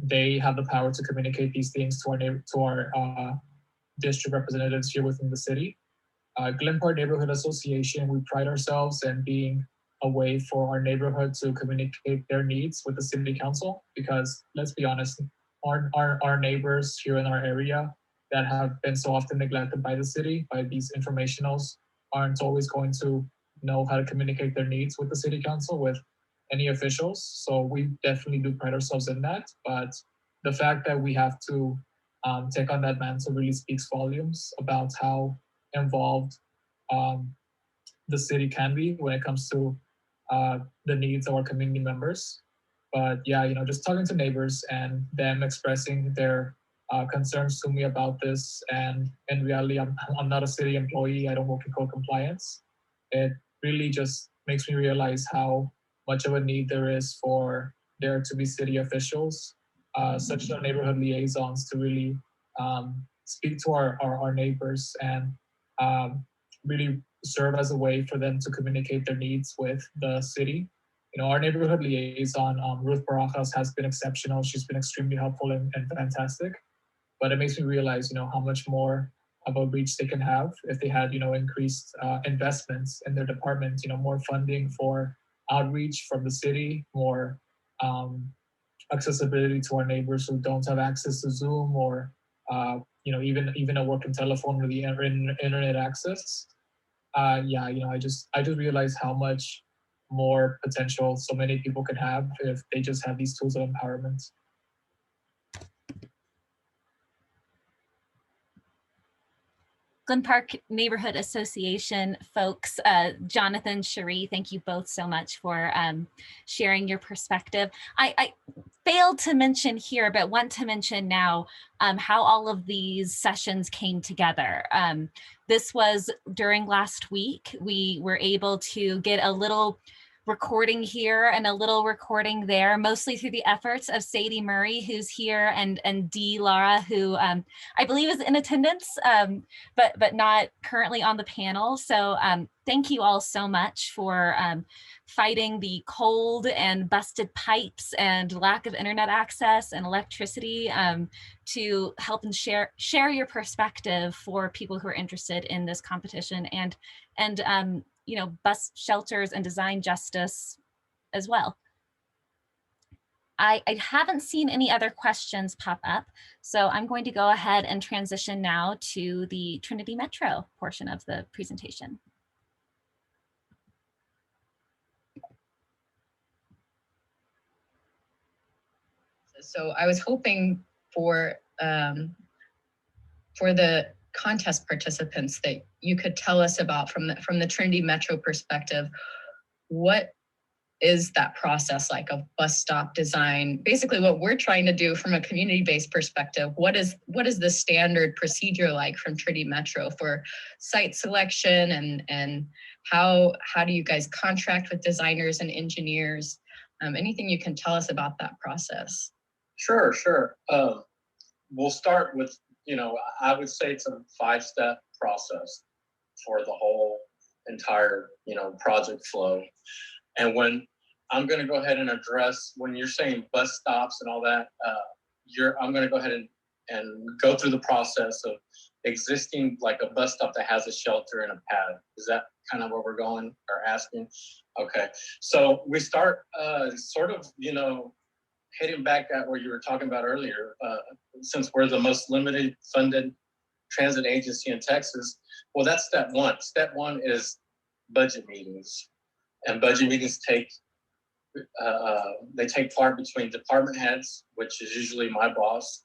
they have the power to communicate these things to our district representatives here within the city. Glen Park Neighborhood Association, we pride ourselves in being a way for our neighborhood to communicate their needs with the city council, because let's be honest, our neighbors here in our area that have been so often neglected by the city, by these informationals, aren't always going to know how to communicate their needs with the city council, with any officials. So we definitely do pride ourselves in that. But the fact that we have to take on that mantle really speaks volumes about how involved the city can be when it comes to the needs of our community members. But yeah, just talking to neighbors and them expressing their concerns to me about this, and in reality, I'm not a city employee. I don't work in code compliance. It really just makes me realize how much of a need there is for there to be city officials, such as our neighborhood liaisons, to really speak to our neighbors and really serve as a way for them to communicate their needs with the city. Our neighborhood liaison, Ruth Barajas, has been exceptional. She's been extremely helpful and fantastic. But it makes me realize, how much more of a reach they can have if they had, increased investments in their department, more funding for outreach from the city, more accessibility to our neighbors who don't have access to Zoom or even a working telephone or the internet access. I just realized how much more potential so many people could have if they just have these tools of empowerment. Glen Park Neighborhood Association folks, Jonathan, Cherie, thank you both so much for sharing your perspective. I failed to mention here, but want to mention now how all of these sessions came together. This was during last week. We were able to get a little recording here and a little recording there, mostly through the efforts of Sadie Murray, who's here, and Dee Lara, who I believe is in attendance, but not currently on the panel. So thank you all so much for fighting the cold and busted pipes and lack of internet access and electricity to help and share your perspective for people who are interested in this competition and bus shelters and design justice as well. I haven't seen any other questions pop up, so I'm going to go ahead and transition now to the Trinity Metro portion of the presentation. So I was hoping for the contest participants that you could tell us about from the Trinity Metro perspective. What is that process like of bus stop design? Basically what we're trying to do from a community-based perspective, what is the standard procedure like from Trinity Metro for site selection, and how do you guys contract with designers and engineers? Anything you can tell us about that process? Sure. We'll start with, I would say it's a 5-step process for the whole entire, project flow. And when I'm going to go ahead and address, when you're saying bus stops and all that, I'm going to go ahead and go through the process of existing, like a bus stop that has a shelter and a pad. Is that kind of where we're going or asking? Okay. So we start sort of, hitting back at what you were talking about earlier, since we're the most limited funded transit agency in Texas. Well, that's step one. Step one is budget meetings. And budget meetings take part between department heads, which is usually my boss,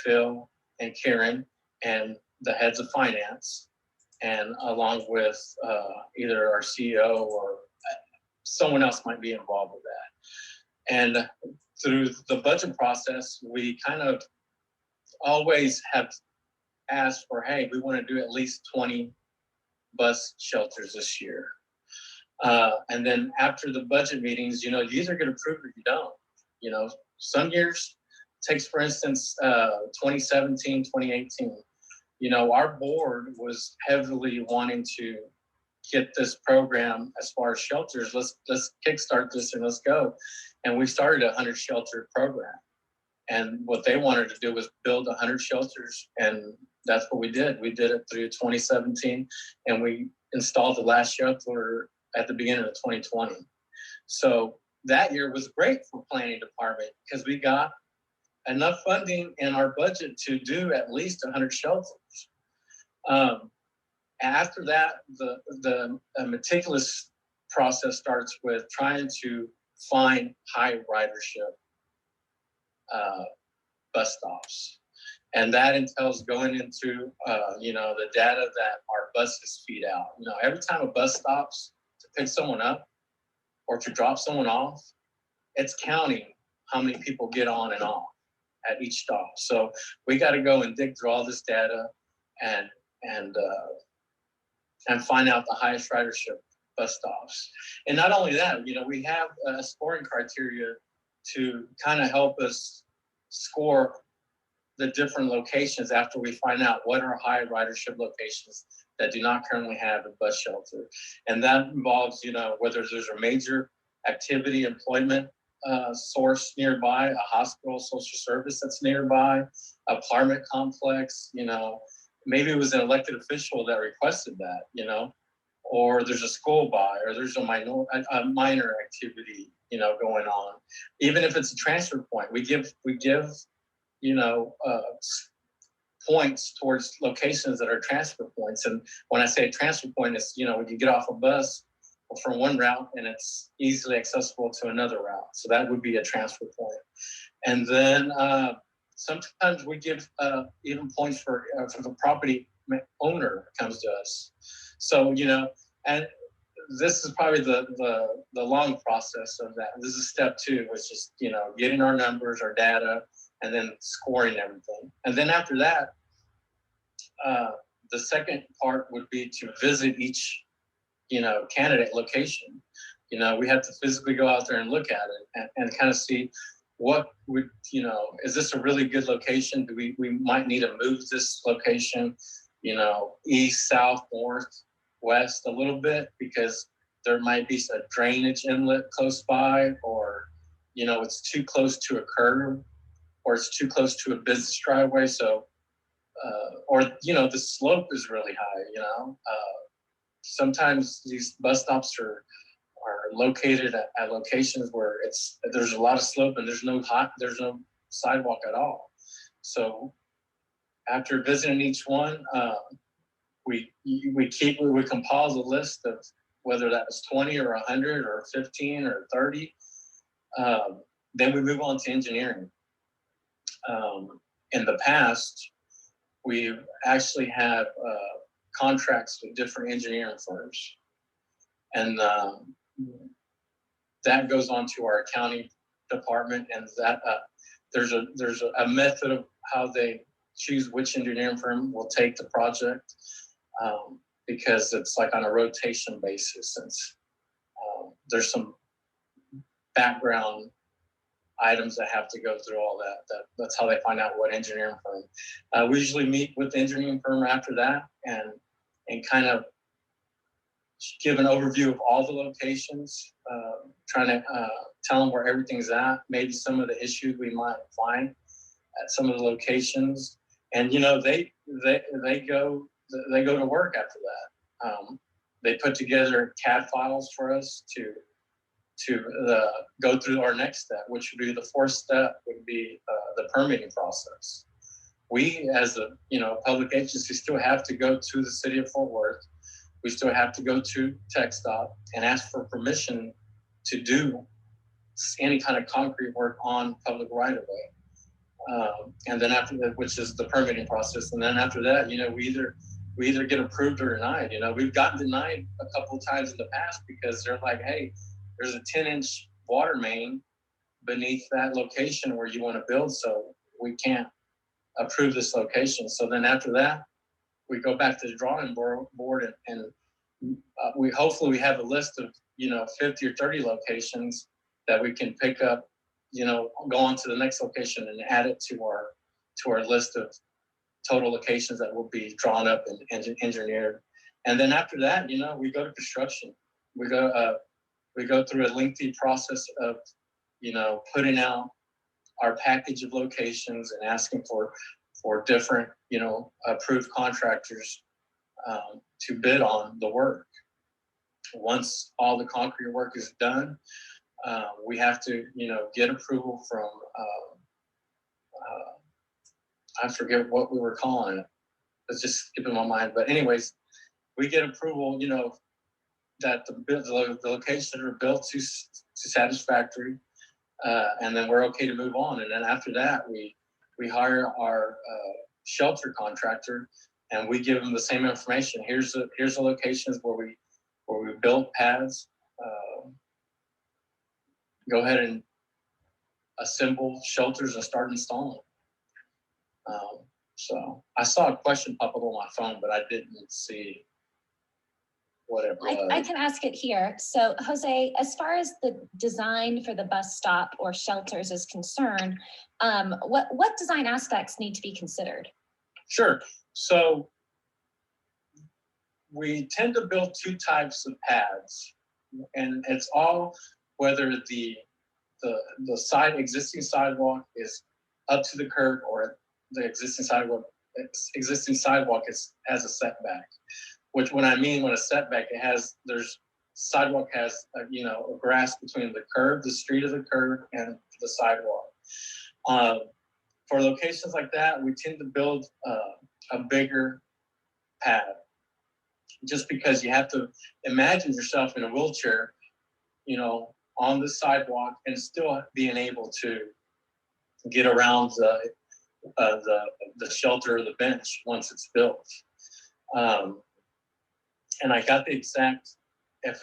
Phil and Karen, and the heads of finance, and along with either our CEO or someone else might be involved with that. And through the budget process, we kind of always have asked for, hey, we want to do at least 20 bus shelters this year. And then after the budget meetings, these are get approved if you don't. Some years, takes for instance, 2017, 2018, our board was heavily wanting to get this program as far as shelters. Let's kickstart this and let's go. And we started a 100 shelter program. And what they wanted to do was build 100 shelters. And that's what we did. We did it through 2017, and we installed the last shelter at the beginning of 2020. So that year was great for planning department because we got enough funding in our budget to do at least 100 shelters. After that, the meticulous process starts with trying to find high ridership bus stops. And that entails going into, the data that our buses feed out. Every time a bus stops to pick someone up or to drop someone off, it's counting how many people get on and off at each stop. So we got to go and dig through all this data and find out the highest ridership bus stops. And not only that, we have a scoring criteria to kind of help us score the different locations after we find out what are high ridership locations that do not currently have a bus shelter. And that involves, whether there's a major activity employment source nearby, a hospital, social service that's nearby, apartment complex, maybe it was an elected official that requested that, or there's a school by, or there's a minor activity, going on. Even if it's a transfer point, we give points towards locations that are transfer points. And when I say a transfer point, it's, you know, when you get off a bus from one route and it's easily accessible to another route. So that would be a transfer point. And then sometimes we give even points for the property owner comes to us. So, you know, and this is probably the long process of that. This is step 2, which is, you know, getting our numbers, our data, and then scoring everything. And then after that, the second part would be to visit each, you know, candidate location. You know, we have to physically go out there and look at it and kind of see what would, you know, is this a really good location? Do we might need to move this location, you know, east, south, north, west a little bit, because there might be a drainage inlet close by, or, you know, it's too close to a curb, or it's too close to a business driveway. So, or, you know, the slope is really high, you know. Sometimes these bus stops are located at locations where there's a lot of slope and there's no sidewalk at all. So after visiting each one, we compile the list of whether that was 20 or 100 or 15 or 30. Then we move on to engineering. In the past, we actually have contracts with different engineering firms, and that goes on to our accounting department, and that there's a method of how they choose which engineering firm will take the project, because it's like on a rotation basis. Since there's some background items that have to go through all that's how they find out what engineering firm. We usually meet with the engineering firm after that and kind of give an overview of all the locations, trying to tell them where everything's at, maybe some of the issues we might find at some of the locations. And, you know, they go to work after that. They put together CAD files for us to go through our next step, which would be the 4th step, would be the permitting process. We, as a, you know, public agency, still have to go to the city of Fort Worth. We still have to go to TxDOT and ask for permission to do any kind of concrete work on public right-of-way. And then after that, which is the permitting process. And then after that, you know, we either get approved or denied. You know, we've gotten denied a couple of times in the past because they're like, hey, there's a 10-inch water main beneath that location where you want to build, so we can't approve this location. So then after that, we go back to the drawing board and we hopefully have a list of, you know, 50 or 30 locations that we can pick up, you know, go on to the next location and add it to our list of total locations that will be drawn up and engineered. And then after that, you know, we go to construction. We go through a lengthy process of, you know, putting out our package of locations and asking for different, you know, approved contractors to bid on the work. Once all the concrete work is done, we have to, you know, get approval from, I forget what we were calling it. It's just skipping my mind. But anyways, we get approval, you know, that the locations are built to satisfactory, and then we're okay to move on. And then after that, we hire our shelter contractor, and we give them the same information. Here's the locations where we built pads. Go ahead and assemble shelters and start installing. So I saw a question pop up on my phone, but I didn't see what it was. I can ask it here. So Jose, as far as the design for the bus stop or shelters is concerned, what design aspects need to be considered? Sure. So we tend to build 2 types of pads, and it's all whether the existing sidewalk is up to the curb or the existing sidewalk has a setback. Which when I mean when a setback, sidewalk has you know, a grass between the curb, the street of the curb, and the sidewalk. for locations like that, we tend to build a bigger pad, just because you have to imagine yourself in a wheelchair, you know, on the sidewalk and still being able to get around the shelter or the bench once it's built. And I got the exact, if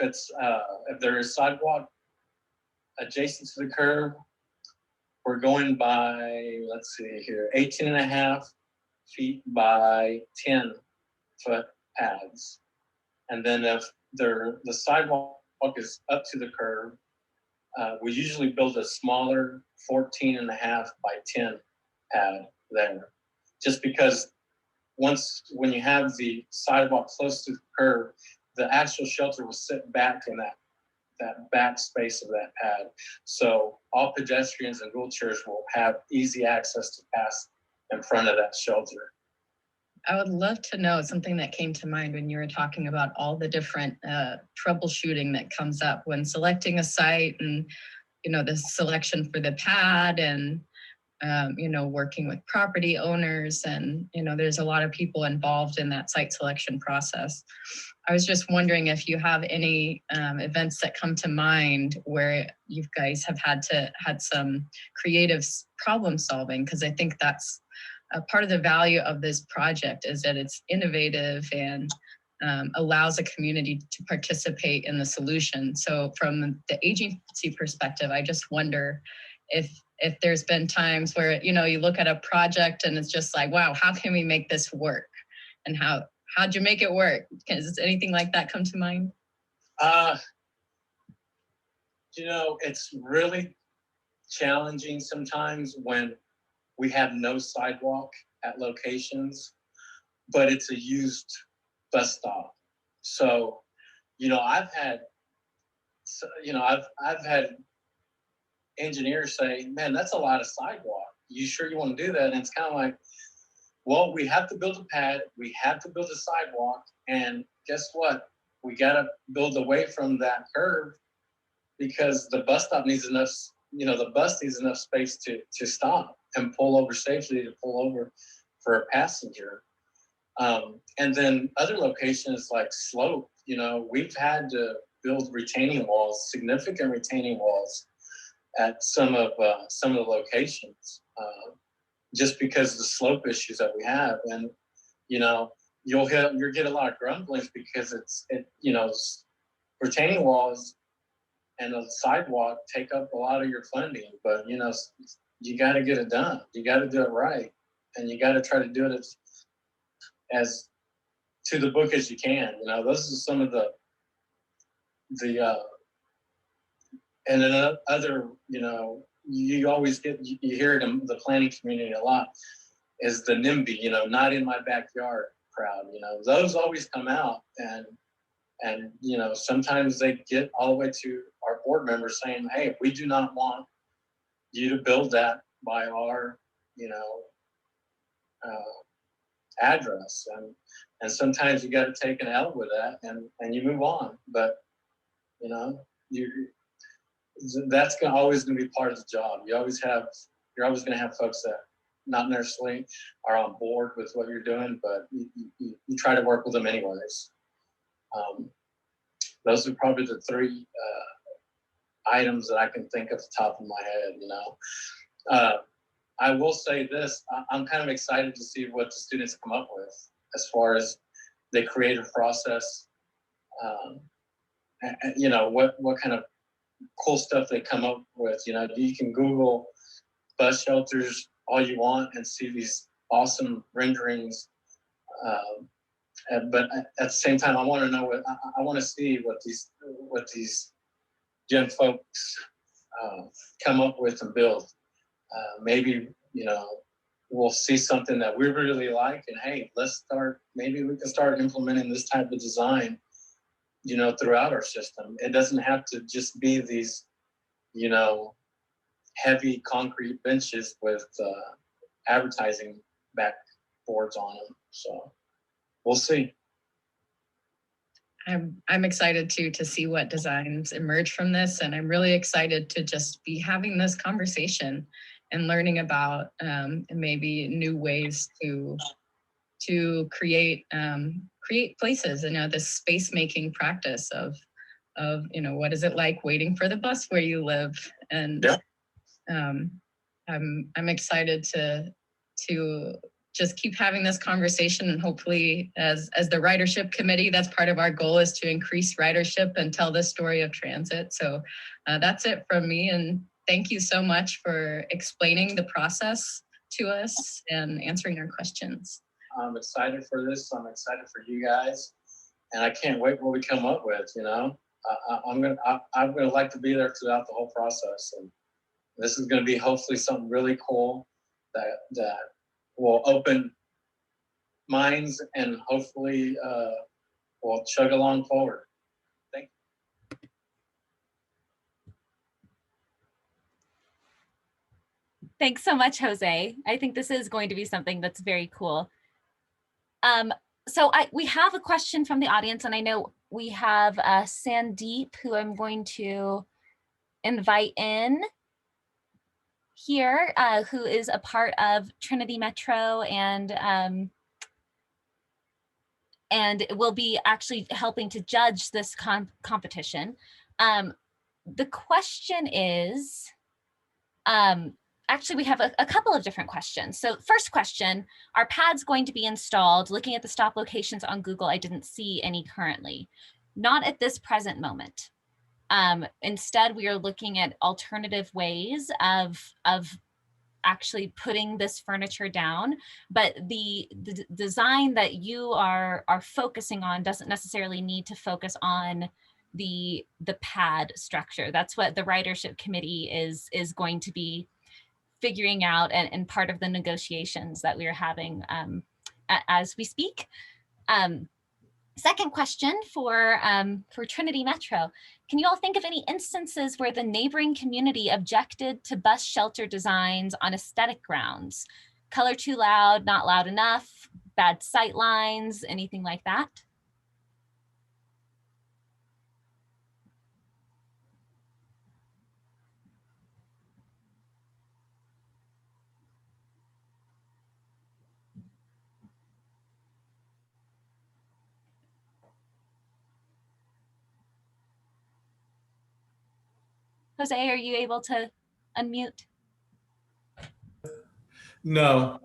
there is sidewalk adjacent to the curb, we're going by, let's see here, 18.5 feet by 10 foot pads. And then if the sidewalk is up to the curb, we usually build a smaller 14.5 by 10 pad there. Just because when you have the sidewalk close to the curb, the actual shelter will sit back in that back space of that pad. So all pedestrians and wheelchairs will have easy access to pass in front of that shelter. I would love to know something that came to mind when you were talking about all the different troubleshooting that comes up when selecting a site, and, you know, the selection for the pad, and, you know, working with property owners, and, you know, there's a lot of people involved in that site selection process. I was just wondering if you have any events that come to mind where you guys have had some creative problem solving, because I think that's part of the value of this project, is that it's innovative and allows a community to participate in the solution. So from the agency perspective, I just wonder if there's been times where, you know, you look at a project and it's just like, wow, how can we make this work? And how'd you make it work? Does anything like that come to mind? You know, it's really challenging sometimes when we have no sidewalk at locations, but it's a used bus stop. So, you know, I've had engineers say, man, that's a lot of sidewalk. You sure you want to do that? And it's kind of like, well, we have to build a pad, we have to build a sidewalk, and guess what? We got to build away from that curve, because the bus stop needs enough, you know, the bus needs enough space to stop and pull over safely, to pull over for a passenger. And then other locations like slope, you know, we've had to build retaining walls, significant retaining walls at some of the locations, just because of the slope issues that we have. And, you know, you'll get a lot of grumblings because you know, retaining walls and a sidewalk take up a lot of your funding, but, you know, you got to get it done. You got to do it right. And you got to try to do it as to the book as you can. You know, those are some of the and then other, you know, you hear it in the planning community a lot, is the NIMBY, you know, not in my backyard crowd. You know, those always come out, and you know, sometimes they get all the way to our board members saying, hey, we do not want you to build that by our, you know, address. And sometimes you got to take an L with that, and you move on. But, you know, that's always going to be part of the job. You're always going to have folks that not necessarily are on board with what you're doing, but you try to work with them anyways. Those are probably the three items that I can think of the top of my head, you know. I will say this, I'm kind of excited to see what the students come up with as far as the creative process, you know, what kind of cool stuff they come up with. You know, you can Google bus shelters all you want and see these awesome renderings. But at the same time, I want to know I want to see what these young folks come up with and build. Maybe, you know, we'll see something that we really like, and hey, maybe we can start implementing this type of design, you know, throughout our system. It doesn't have to just be these, you know, heavy concrete benches with advertising backboards on them. So we'll see. I'm excited to see what designs emerge from this, and I'm really excited to just be having this conversation learning about maybe new ways to create places, this space making practice of what is it like waiting for the bus where you live. And I'm excited to just keep having this conversation, and hopefully as the ridership committee, that's part of our goal, is to increase ridership and tell the story of transit. So that's it from me, and thank you so much for explaining the process to us and answering our questions. I'm excited for this. I'm excited for you guys, and I can't wait what we come up with. I'm gonna like to be there throughout the whole process, and this is gonna be hopefully something really cool that will open minds and hopefully will chug along forward. Thank you. Thanks so much, Jose. I think this is going to be something that's very cool. So we have a question from the audience, and I know we have Sandeep, who I'm going to invite in here, who is a part of Trinity Metro and will be actually helping to judge this competition. The question is, actually, we have a couple of different questions. So first question, are pads going to be installed? Looking at the stop locations on Google, I didn't see any currently. Not at this present moment. Instead, we are looking at alternative ways of actually putting this furniture down, but the design that you are focusing on doesn't necessarily need to focus on the pad structure. That's what the ridership committee is going to be figuring out, and part of the negotiations that we are having as we speak. Second question for Trinity Metro. Can you all think of any instances where the neighboring community objected to bus shelter designs on aesthetic grounds? Color too loud, not loud enough, bad sight lines, anything like that? Jose, are you able to unmute? No.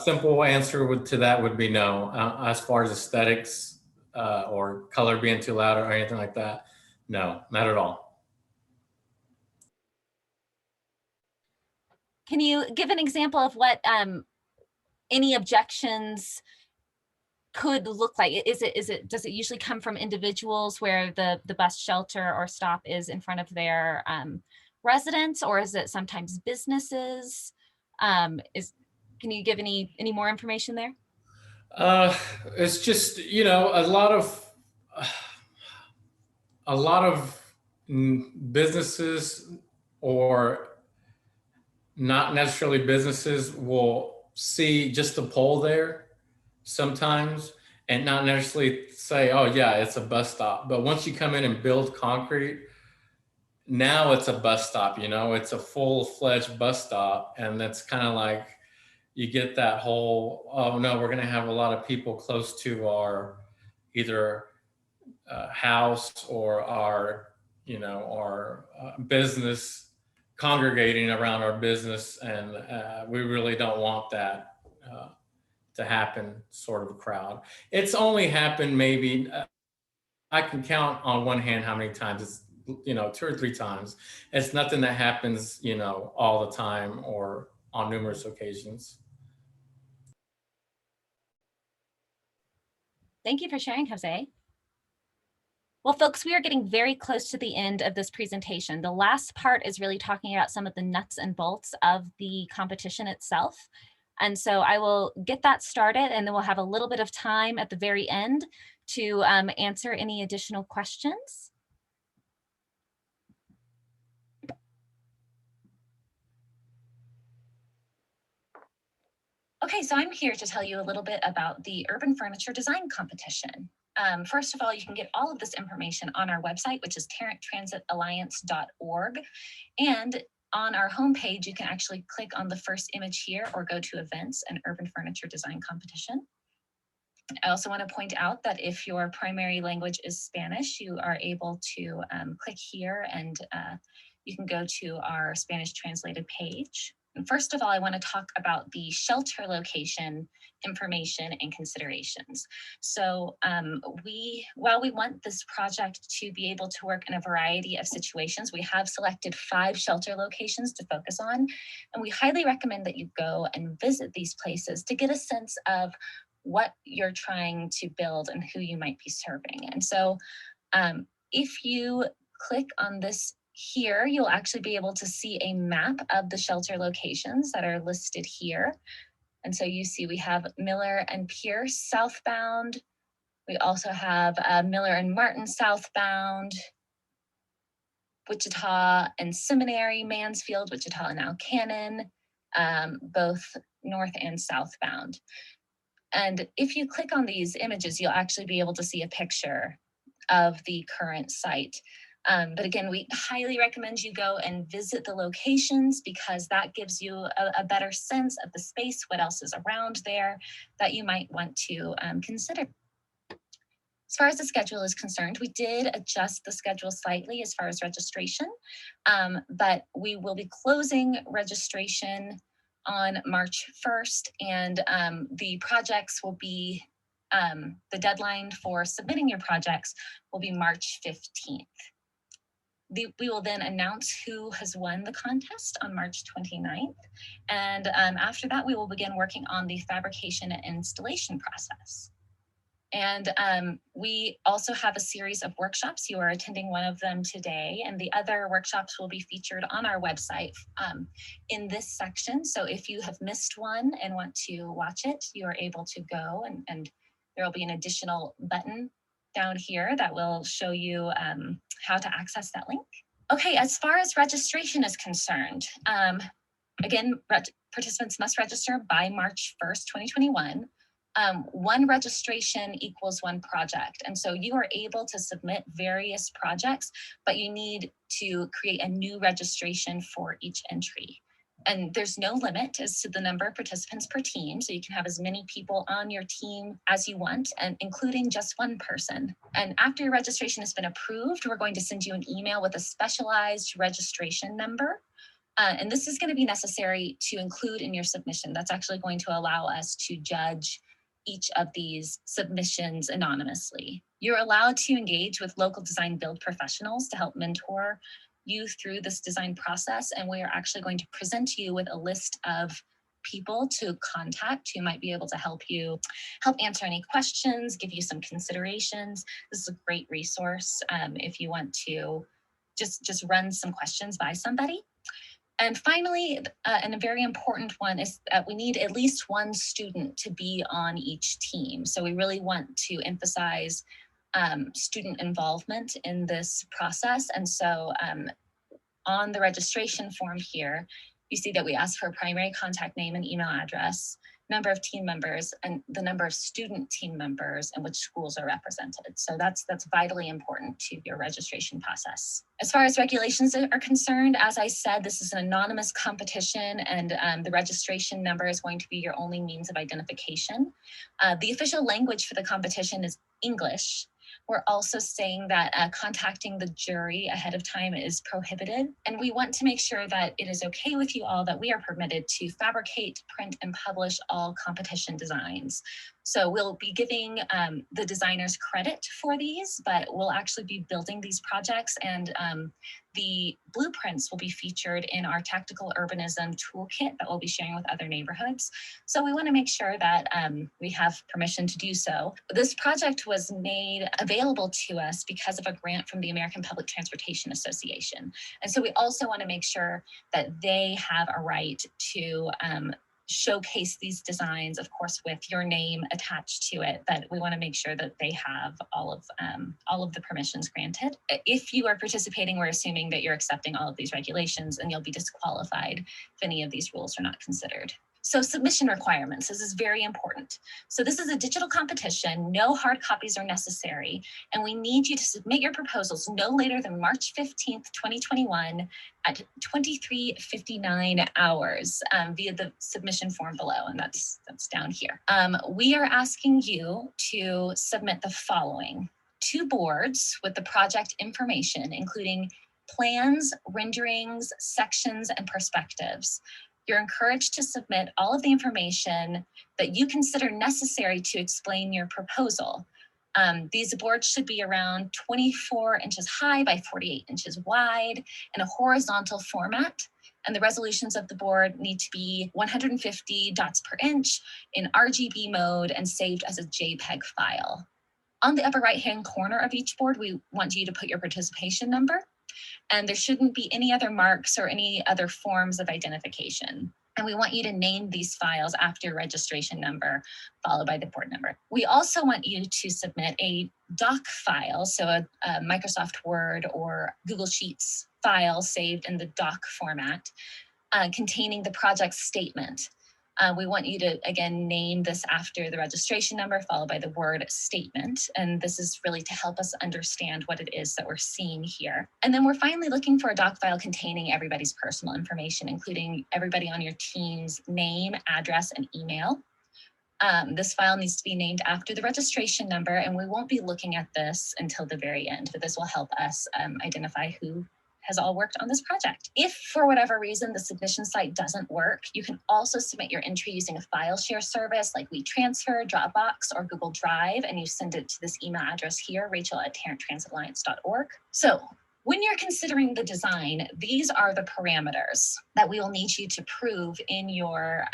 Simple answer to that would be no. As far as aesthetics or color being too loud or anything like that, no, not at all. Can you give an example of what any objections could look like? Does it usually come from individuals where the bus shelter or stop is in front of their residents, or is it sometimes businesses? Can you give any more information there? It's just, a lot of businesses, or not necessarily businesses, will see just a pole there sometimes and not necessarily say, oh yeah, it's a bus stop. But once you come in and build concrete, now it's a bus stop, it's a full-fledged bus stop. And that's kind of like, you get that whole, oh no, we're going to have a lot of people close to our either house or our, our business, congregating around our business. And we really don't want that to happen, sort of a crowd. It's only happened maybe, I can count on one hand how many times. It's 2 or 3 times. It's nothing that happens, all the time or on numerous occasions. Thank you for sharing, Jose. Well, folks, we are getting very close to the end of this presentation. The last part is really talking about some of the nuts and bolts of the competition itself. And so I will get that started, and then we'll have a little bit of time at the very end to answer any additional questions. Okay, so I'm here to tell you a little bit about the Urban Furniture Design Competition. First of all, you can get all of this information on our website, which is tarranttransitalliance.org. And on our homepage, you can actually click on the first image here or go to events and urban furniture design competition. I also want to point out that if your primary language is Spanish, you are able to click here and you can go to our Spanish translated page. And first of all, I want to talk about the shelter location information and considerations. So while we want this project to be able to work in a variety of situations, we have selected 5 shelter locations to focus on. And we highly recommend that you go and visit these places to get a sense of what you're trying to build and who you might be serving. And so if you click on this here, you'll actually be able to see a map of the shelter locations that are listed here. And so you see we have Miller and Pierce southbound. We also have Miller and Martin southbound, Wichita and Seminary, Mansfield, Wichita and Alcannon, both north and southbound. And if you click on these images, you'll actually be able to see a picture of the current site. But again, we highly recommend you go and visit the locations because that gives you a better sense of the space, what else is around there that you might want to consider. As far as the schedule is concerned, we did adjust the schedule slightly as far as registration, but we will be closing registration on March 1st, and the projects will be, the deadline for submitting your projects will be March 15th. We will then announce who has won the contest on March 29th. And after that, we will begin working on the fabrication and installation process. And we also have a series of workshops. You are attending one of them today, and the other workshops will be featured on our website in this section. So if you have missed one and want to watch it, you are able to go, and there will be an additional button down here that will show you how to access that link. Okay, as far as registration is concerned, again, participants must register by March 1st, 2021. One registration equals one project. And so you are able to submit various projects, but you need to create a new registration for each entry. And there's no limit as to the number of participants per team. So you can have as many people on your team as you want, and including just one person. And after your registration has been approved, we're going to send you an email with a specialized registration number. And this is going to be necessary to include in your submission. That's actually going to allow us to judge each of these submissions anonymously. You're allowed to engage with local design build professionals to help mentor you through this design process. And we are actually going to present you with a list of people to contact who might be able to help answer any questions, give you some considerations. This is a great resource if you want to just run some questions by somebody. And finally, and a very important one is that we need at least one student to be on each team. So we really want to emphasize student involvement in this process. And so on the registration form here, you see that we ask for a primary contact name and email address, number of team members, and the number of student team members and which schools are represented. So that's vitally important to your registration process. As far as regulations are concerned, as I said, this is an anonymous competition, and the registration number is going to be your only means of identification. The official language for the competition is English. We're also saying that contacting the jury ahead of time is prohibited. And we want to make sure that it is okay with you all that we are permitted to fabricate, print, and publish all competition designs. So we'll be giving the designers credit for these, but we'll actually be building these projects, and the blueprints will be featured in our tactical urbanism toolkit that we'll be sharing with other neighborhoods. So we want to make sure that we have permission to do so. This project was made available to us because of a grant from the American Public Transportation Association. And so we also want to make sure that they have a right to showcase these designs, of course, with your name attached to it, but we want to make sure that they have all of the permissions granted. If you are participating, we're assuming that you're accepting all of these regulations, and you'll be disqualified if any of these rules are not considered. So submission requirements, this is very important. So this is a digital competition, no hard copies are necessary, and we need you to submit your proposals no later than March 15th, 2021 at 23:59 hours via the submission form below, and that's down here. We are asking you to submit the following: 2 boards with the project information, including plans, renderings, sections, and perspectives. You're encouraged to submit all of the information that you consider necessary to explain your proposal. These boards should be around 24 inches high by 48 inches wide in a horizontal format. And the resolutions of the board need to be 150 dots per inch in RGB mode and saved as a JPEG file. On the upper right-hand corner of each board, we want you to put your participation number. And there shouldn't be any other marks or any other forms of identification. And we want you to name these files after your registration number, followed by the board number. We also want you to submit a doc file, so a Microsoft Word or Google Sheets file saved in the doc format, containing the project statement. We want you to, again, name this after the registration number, followed by the word statement. And this is really to help us understand what it is that we're seeing here. And then we're finally looking for a doc file containing everybody's personal information, including everybody on your team's name, address, and email. This file needs to be named after the registration number, and we won't be looking at this until the very end, but this will help us identify who has all worked on this project. If for whatever reason the submission site doesn't work, you can also submit your entry using a file share service like WeTransfer, Dropbox, or Google Drive, and you send it to this email address here, rachel@tarranttransitalliance.org. So when you're considering the design, these are the parameters that we will need you to prove in your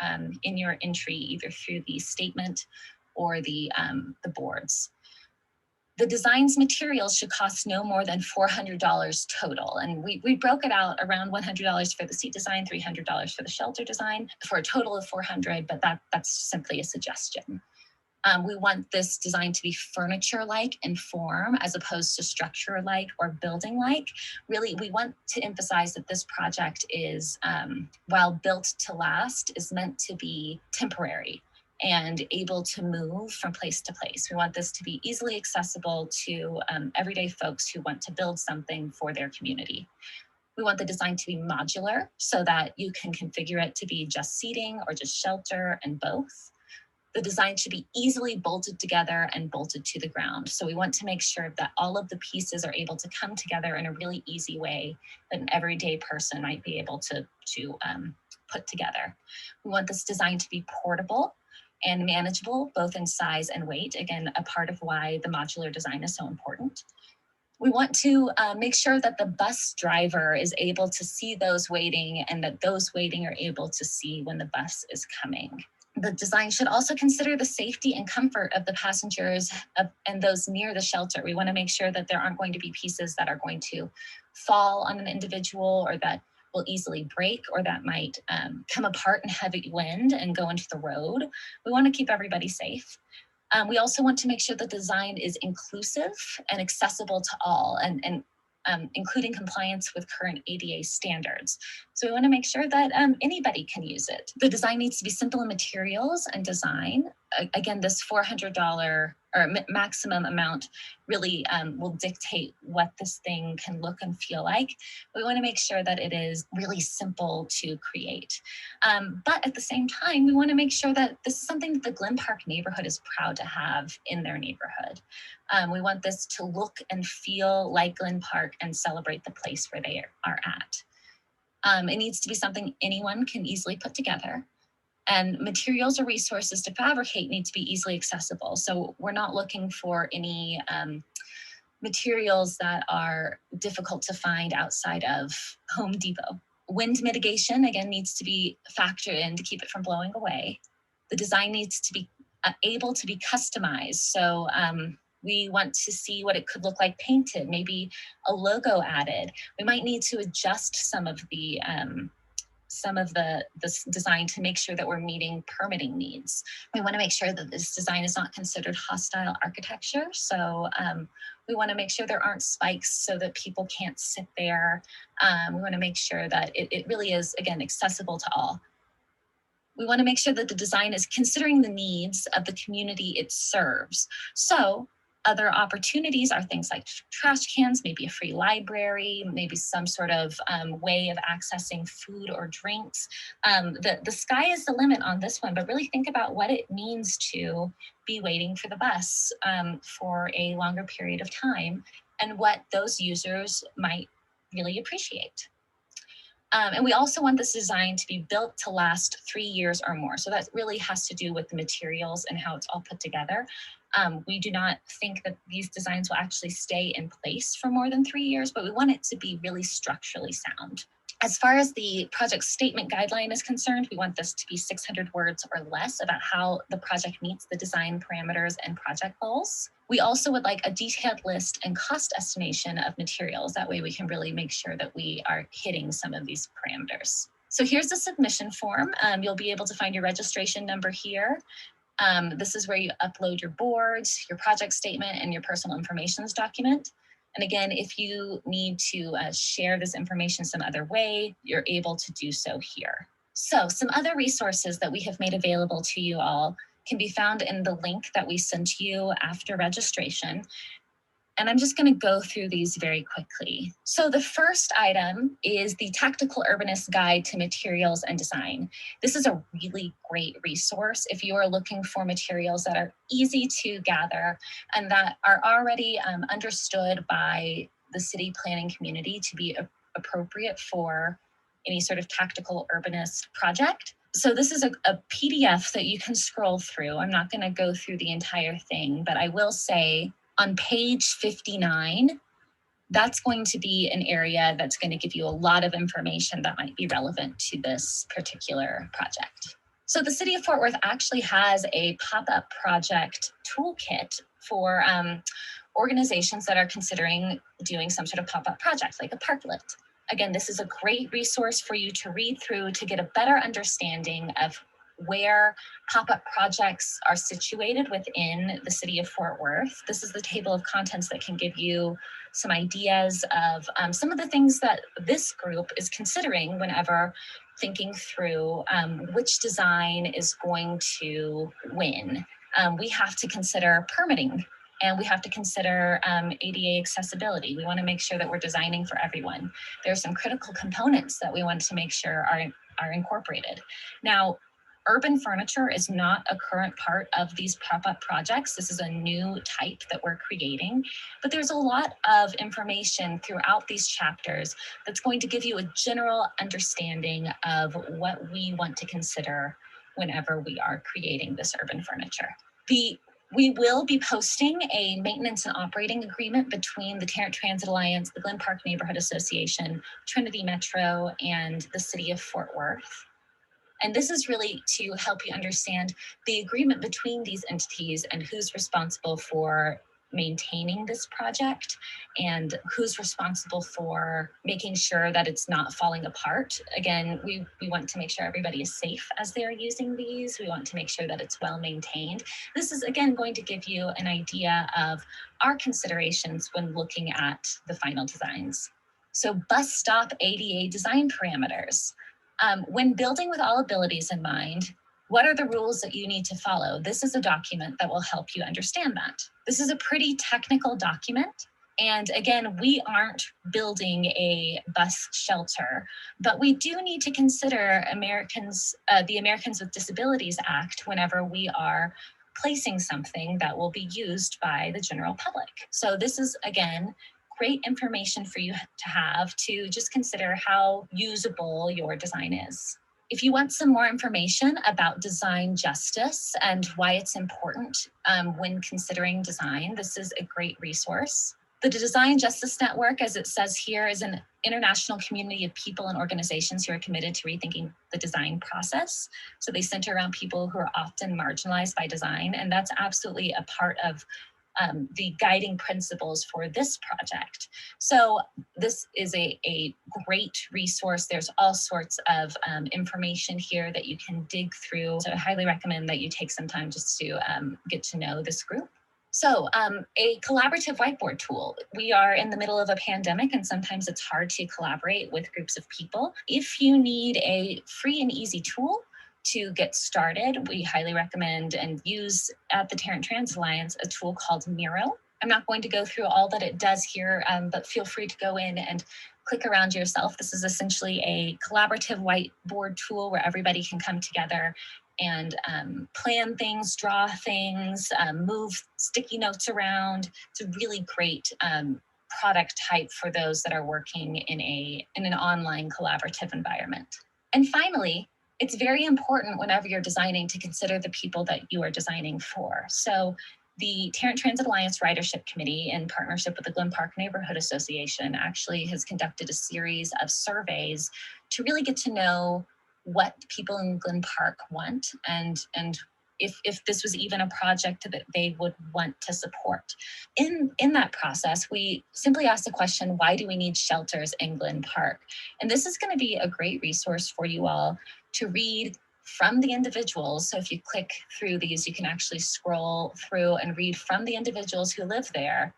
entry, either through the statement or the boards. The design's materials should cost no more than $400 total. And we broke it out around $100 for the seat design, $300 for the shelter design, for a total of $400, but that's simply a suggestion. We want this design to be furniture-like in form as opposed to structure-like or building-like. Really, we want to emphasize that this project is, while built to last, is meant to be temporary and able to move from place to place. We want this to be easily accessible to everyday folks who want to build something for their community. We want the design to be modular so that you can configure it to be just seating or just shelter and both. The design should be easily bolted together and bolted to the ground. So we want to make sure that all of the pieces are able to come together in a really easy way that an everyday person might be able to put together. We want this design to be portable and manageable, both in size and weight. Again, a part of why the modular design is so important. We want to make sure that the bus driver is able to see those waiting and that those waiting are able to see when the bus is coming. The design should also consider the safety and comfort of the passengers and those near the shelter. We want to make sure that there aren't going to be pieces that are going to fall on an individual or that will easily break or that might come apart in heavy wind and go into the road. We want to keep everybody safe. We also want to make sure the design is inclusive and accessible to all and including compliance with current ADA standards. So we want to make sure that anybody can use it. The design needs to be simple in materials and design. Again, this $400 or maximum amount really will dictate what this thing can look and feel like. We want to make sure that it is really simple to create. But at the same time, we want to make sure that this is something that the Glen Park neighborhood is proud to have in their neighborhood. We want this to look and feel like Glen Park and celebrate the place where they are at. It needs to be something anyone can easily put together. And materials or resources to fabricate need to be easily accessible. So we're not looking for any materials that are difficult to find outside of Home Depot. Wind mitigation, again, needs to be factored in to keep it from blowing away. The design needs to be able to be customized. So we want to see what it could look like painted, maybe a logo added. We might need to adjust some of the design to make sure that we're meeting permitting needs. We want to make sure that this design is not considered hostile architecture. So we want to make sure there aren't spikes so that people can't sit there. We want to make sure that it really is, again, accessible to all. We want to make sure that the design is considering the needs of the community it serves. So other opportunities are things like trash cans, maybe a free library, maybe some sort of way of accessing food or drinks. The sky is the limit on this one, but really think about what it means to be waiting for the bus for a longer period of time and what those users might really appreciate. And we also want this design to be built to last 3 years or more. So that really has to do with the materials and how it's all put together. We do not think that these designs will actually stay in place for more than 3 years, but we want it to be really structurally sound. As far as the project statement guideline is concerned, we want this to be 600 words or less about how the project meets the design parameters and project goals. We also would like a detailed list and cost estimation of materials. That way we can really make sure that we are hitting some of these parameters. So here's the submission form. You'll be able to find your registration number here. This is where you upload your boards, your project statement, and your personal information document. And again, if you need to share this information some other way, you're able to do so here. So some other resources that we have made available to you all can be found in the link that we sent you after registration. And I'm just going to go through these very quickly. So the first item is the Tactical Urbanist Guide to Materials and Design. This is a really great resource if you are looking for materials that are easy to gather and that are already understood by the city planning community to be appropriate for any sort of tactical urbanist project. So this is a PDF that you can scroll through. I'm not going to go through the entire thing, but I will say, on page 59, that's going to be an area that's going to give you a lot of information that might be relevant to this particular project. So the city of Fort Worth actually has a pop-up project toolkit for organizations that are considering doing some sort of pop-up project, like a parklet. Again, this is a great resource for you to read through to get a better understanding of where pop-up projects are situated within the city of Fort Worth. This is the table of contents that can give you some ideas of some of the things that this group is considering whenever thinking through which design is going to win. We have to consider permitting, and we have to consider ADA accessibility. We want to make sure that we're designing for everyone. There are some critical components that we want to make sure are incorporated. Now, urban furniture is not a current part of these pop-up projects. This is a new type that we're creating, but there's a lot of information throughout these chapters that's going to give you a general understanding of what we want to consider whenever we are creating this urban furniture. We will be posting a maintenance and operating agreement between the Tarrant Transit Alliance, the Glen Park Neighborhood Association, Trinity Metro, and the city of Fort Worth. And this is really to help you understand the agreement between these entities and who's responsible for maintaining this project and who's responsible for making sure that it's not falling apart. Again, we want to make sure everybody is safe as they're using these. We want to make sure that it's well maintained. This is, again, going to give you an idea of our considerations when looking at the final designs. So bus stop ADA design parameters. When building with all abilities in mind, what are the rules that you need to follow? This is a document that will help you understand that. This is a pretty technical document. And again, we aren't building a bus shelter, but we do need to consider the Americans with Disabilities Act whenever we are placing something that will be used by the general public. So this is, again, great information for you to have to just consider how usable your design is. If you want some more information about design justice and why it's important when considering design, this is a great resource. The Design Justice Network, as it says here, is an international community of people and organizations who are committed to rethinking the design process. So they center around people who are often marginalized by design, and that's absolutely a part of the guiding principles for this project. So this is a great resource. There's all sorts of information here that you can dig through. So I highly recommend that you take some time just to get to know this group. So a collaborative whiteboard tool. We are in the middle of a pandemic and sometimes it's hard to collaborate with groups of people. If you need a free and easy tool To get started, we highly recommend and use at the Tarrant Transit Alliance a tool called Miro. I'm not going to go through all that it does here, but feel free to go in and click around yourself. This is essentially a collaborative whiteboard tool where everybody can come together and plan things, draw things, move sticky notes around. It's a really great product type for those that are working in an online collaborative environment. And finally, it's very important whenever you're designing to consider the people that you are designing for. So the Tarrant Transit Alliance Ridership Committee, in partnership with the Glen Park Neighborhood Association, actually has conducted a series of surveys to really get to know what people in Glen Park want and if this was even a project that they would want to support. In that process, we simply asked the question, why do we need shelters in Glen Park? And this is going to be a great resource for you all to read from the individuals. So if you click through these, you can actually scroll through and read from the individuals who live there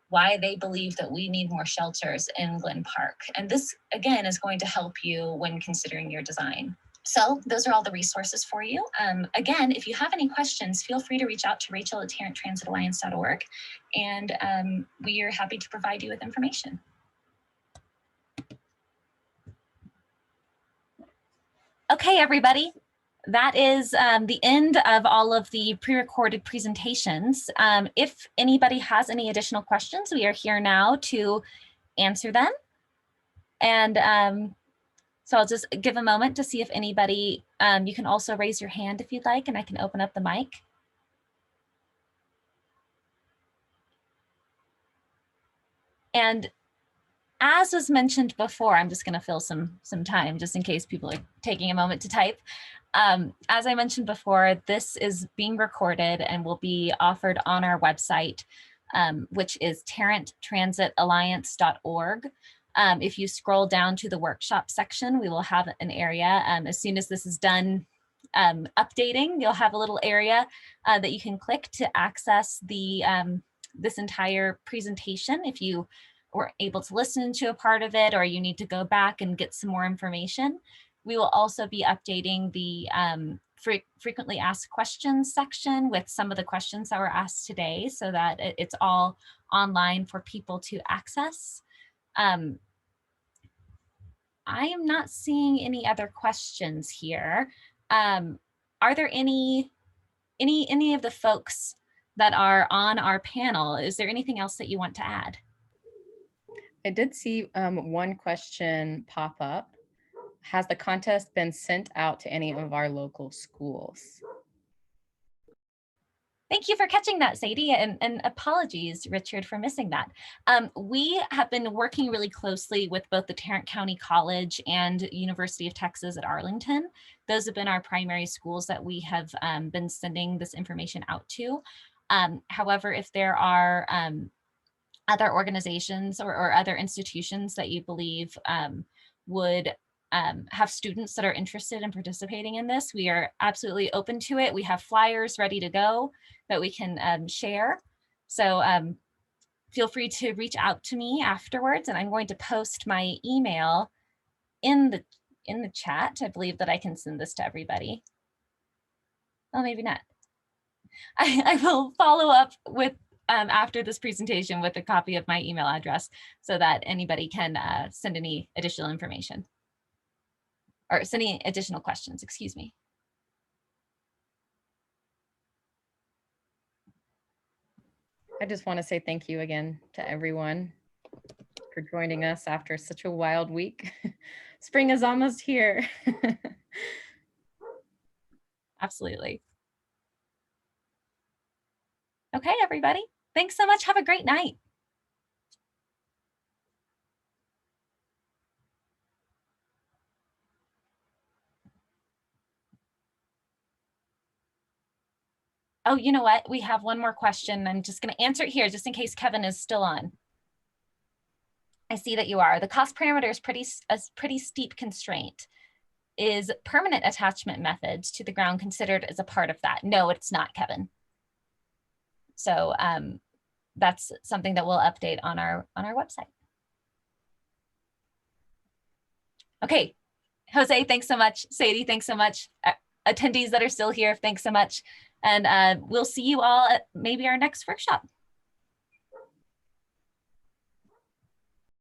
why they believe that we need more shelters in Glen Park. And this, again, is going to help you when considering your design. So those are all the resources for you. Again, if you have any questions, feel free to reach out to Rachel at tarranttransitalliance.org, and we are happy to provide you with information. Okay, everybody. That is the end of all of the pre-recorded presentations. If anybody has any additional questions, we are here now to answer them. And so I'll just give a moment to see if anybody, you can also raise your hand if you'd like, and I can open up the mic. And as was mentioned before, I'm just going to fill some time just in case people are taking a moment to type. As I mentioned before, this is being recorded and will be offered on our website, which is tarranttransitalliance.org. If you scroll down to the workshop section, we will have an area. As soon as this is done updating, you'll have a little area that you can click to access the this entire presentation. If you were able to listen to a part of it, or you need to go back and get some more information. We will also be updating the frequently asked questions section with some of the questions that were asked today, so that it's all online for people to access. I am not seeing any other questions here. Are there any of the folks that are on our panel? Is there anything else that you want to add? I did see one question pop up. Has the contest been sent out to any of our local schools? Thank you for catching that, Sadie, and apologies, Richard, for missing that. We have been working really closely with both the Tarrant County College and University of Texas at Arlington. Those have been our primary schools that we have been sending this information out to. However, if there are other organizations or other institutions that you believe would have students that are interested in participating in this, we are absolutely open to it. We have flyers ready to go that we can share. So feel free to reach out to me afterwards, and I'm going to post my email in the chat. I believe that I can send this to everybody. Well, maybe not. I will follow up with after this presentation with a copy of my email address so that anybody can send any additional information or send any additional questions, excuse me. I just want to say thank you again to everyone for joining us after such a wild week. Spring is almost here. Absolutely. Okay, everybody. Thanks so much. Have a great night. Oh, you know what? We have one more question. I'm just going to answer it here just in case Kevin is still on. I see that you are. The cost parameter is pretty steep constraint. Is permanent attachment methods to the ground considered as a part of that? No, it's not, Kevin. So that's something that we'll update on our website. Okay, Jose, thanks so much. Sadie, thanks so much. attendees that are still here, thanks so much. And we'll see you all at maybe our next workshop.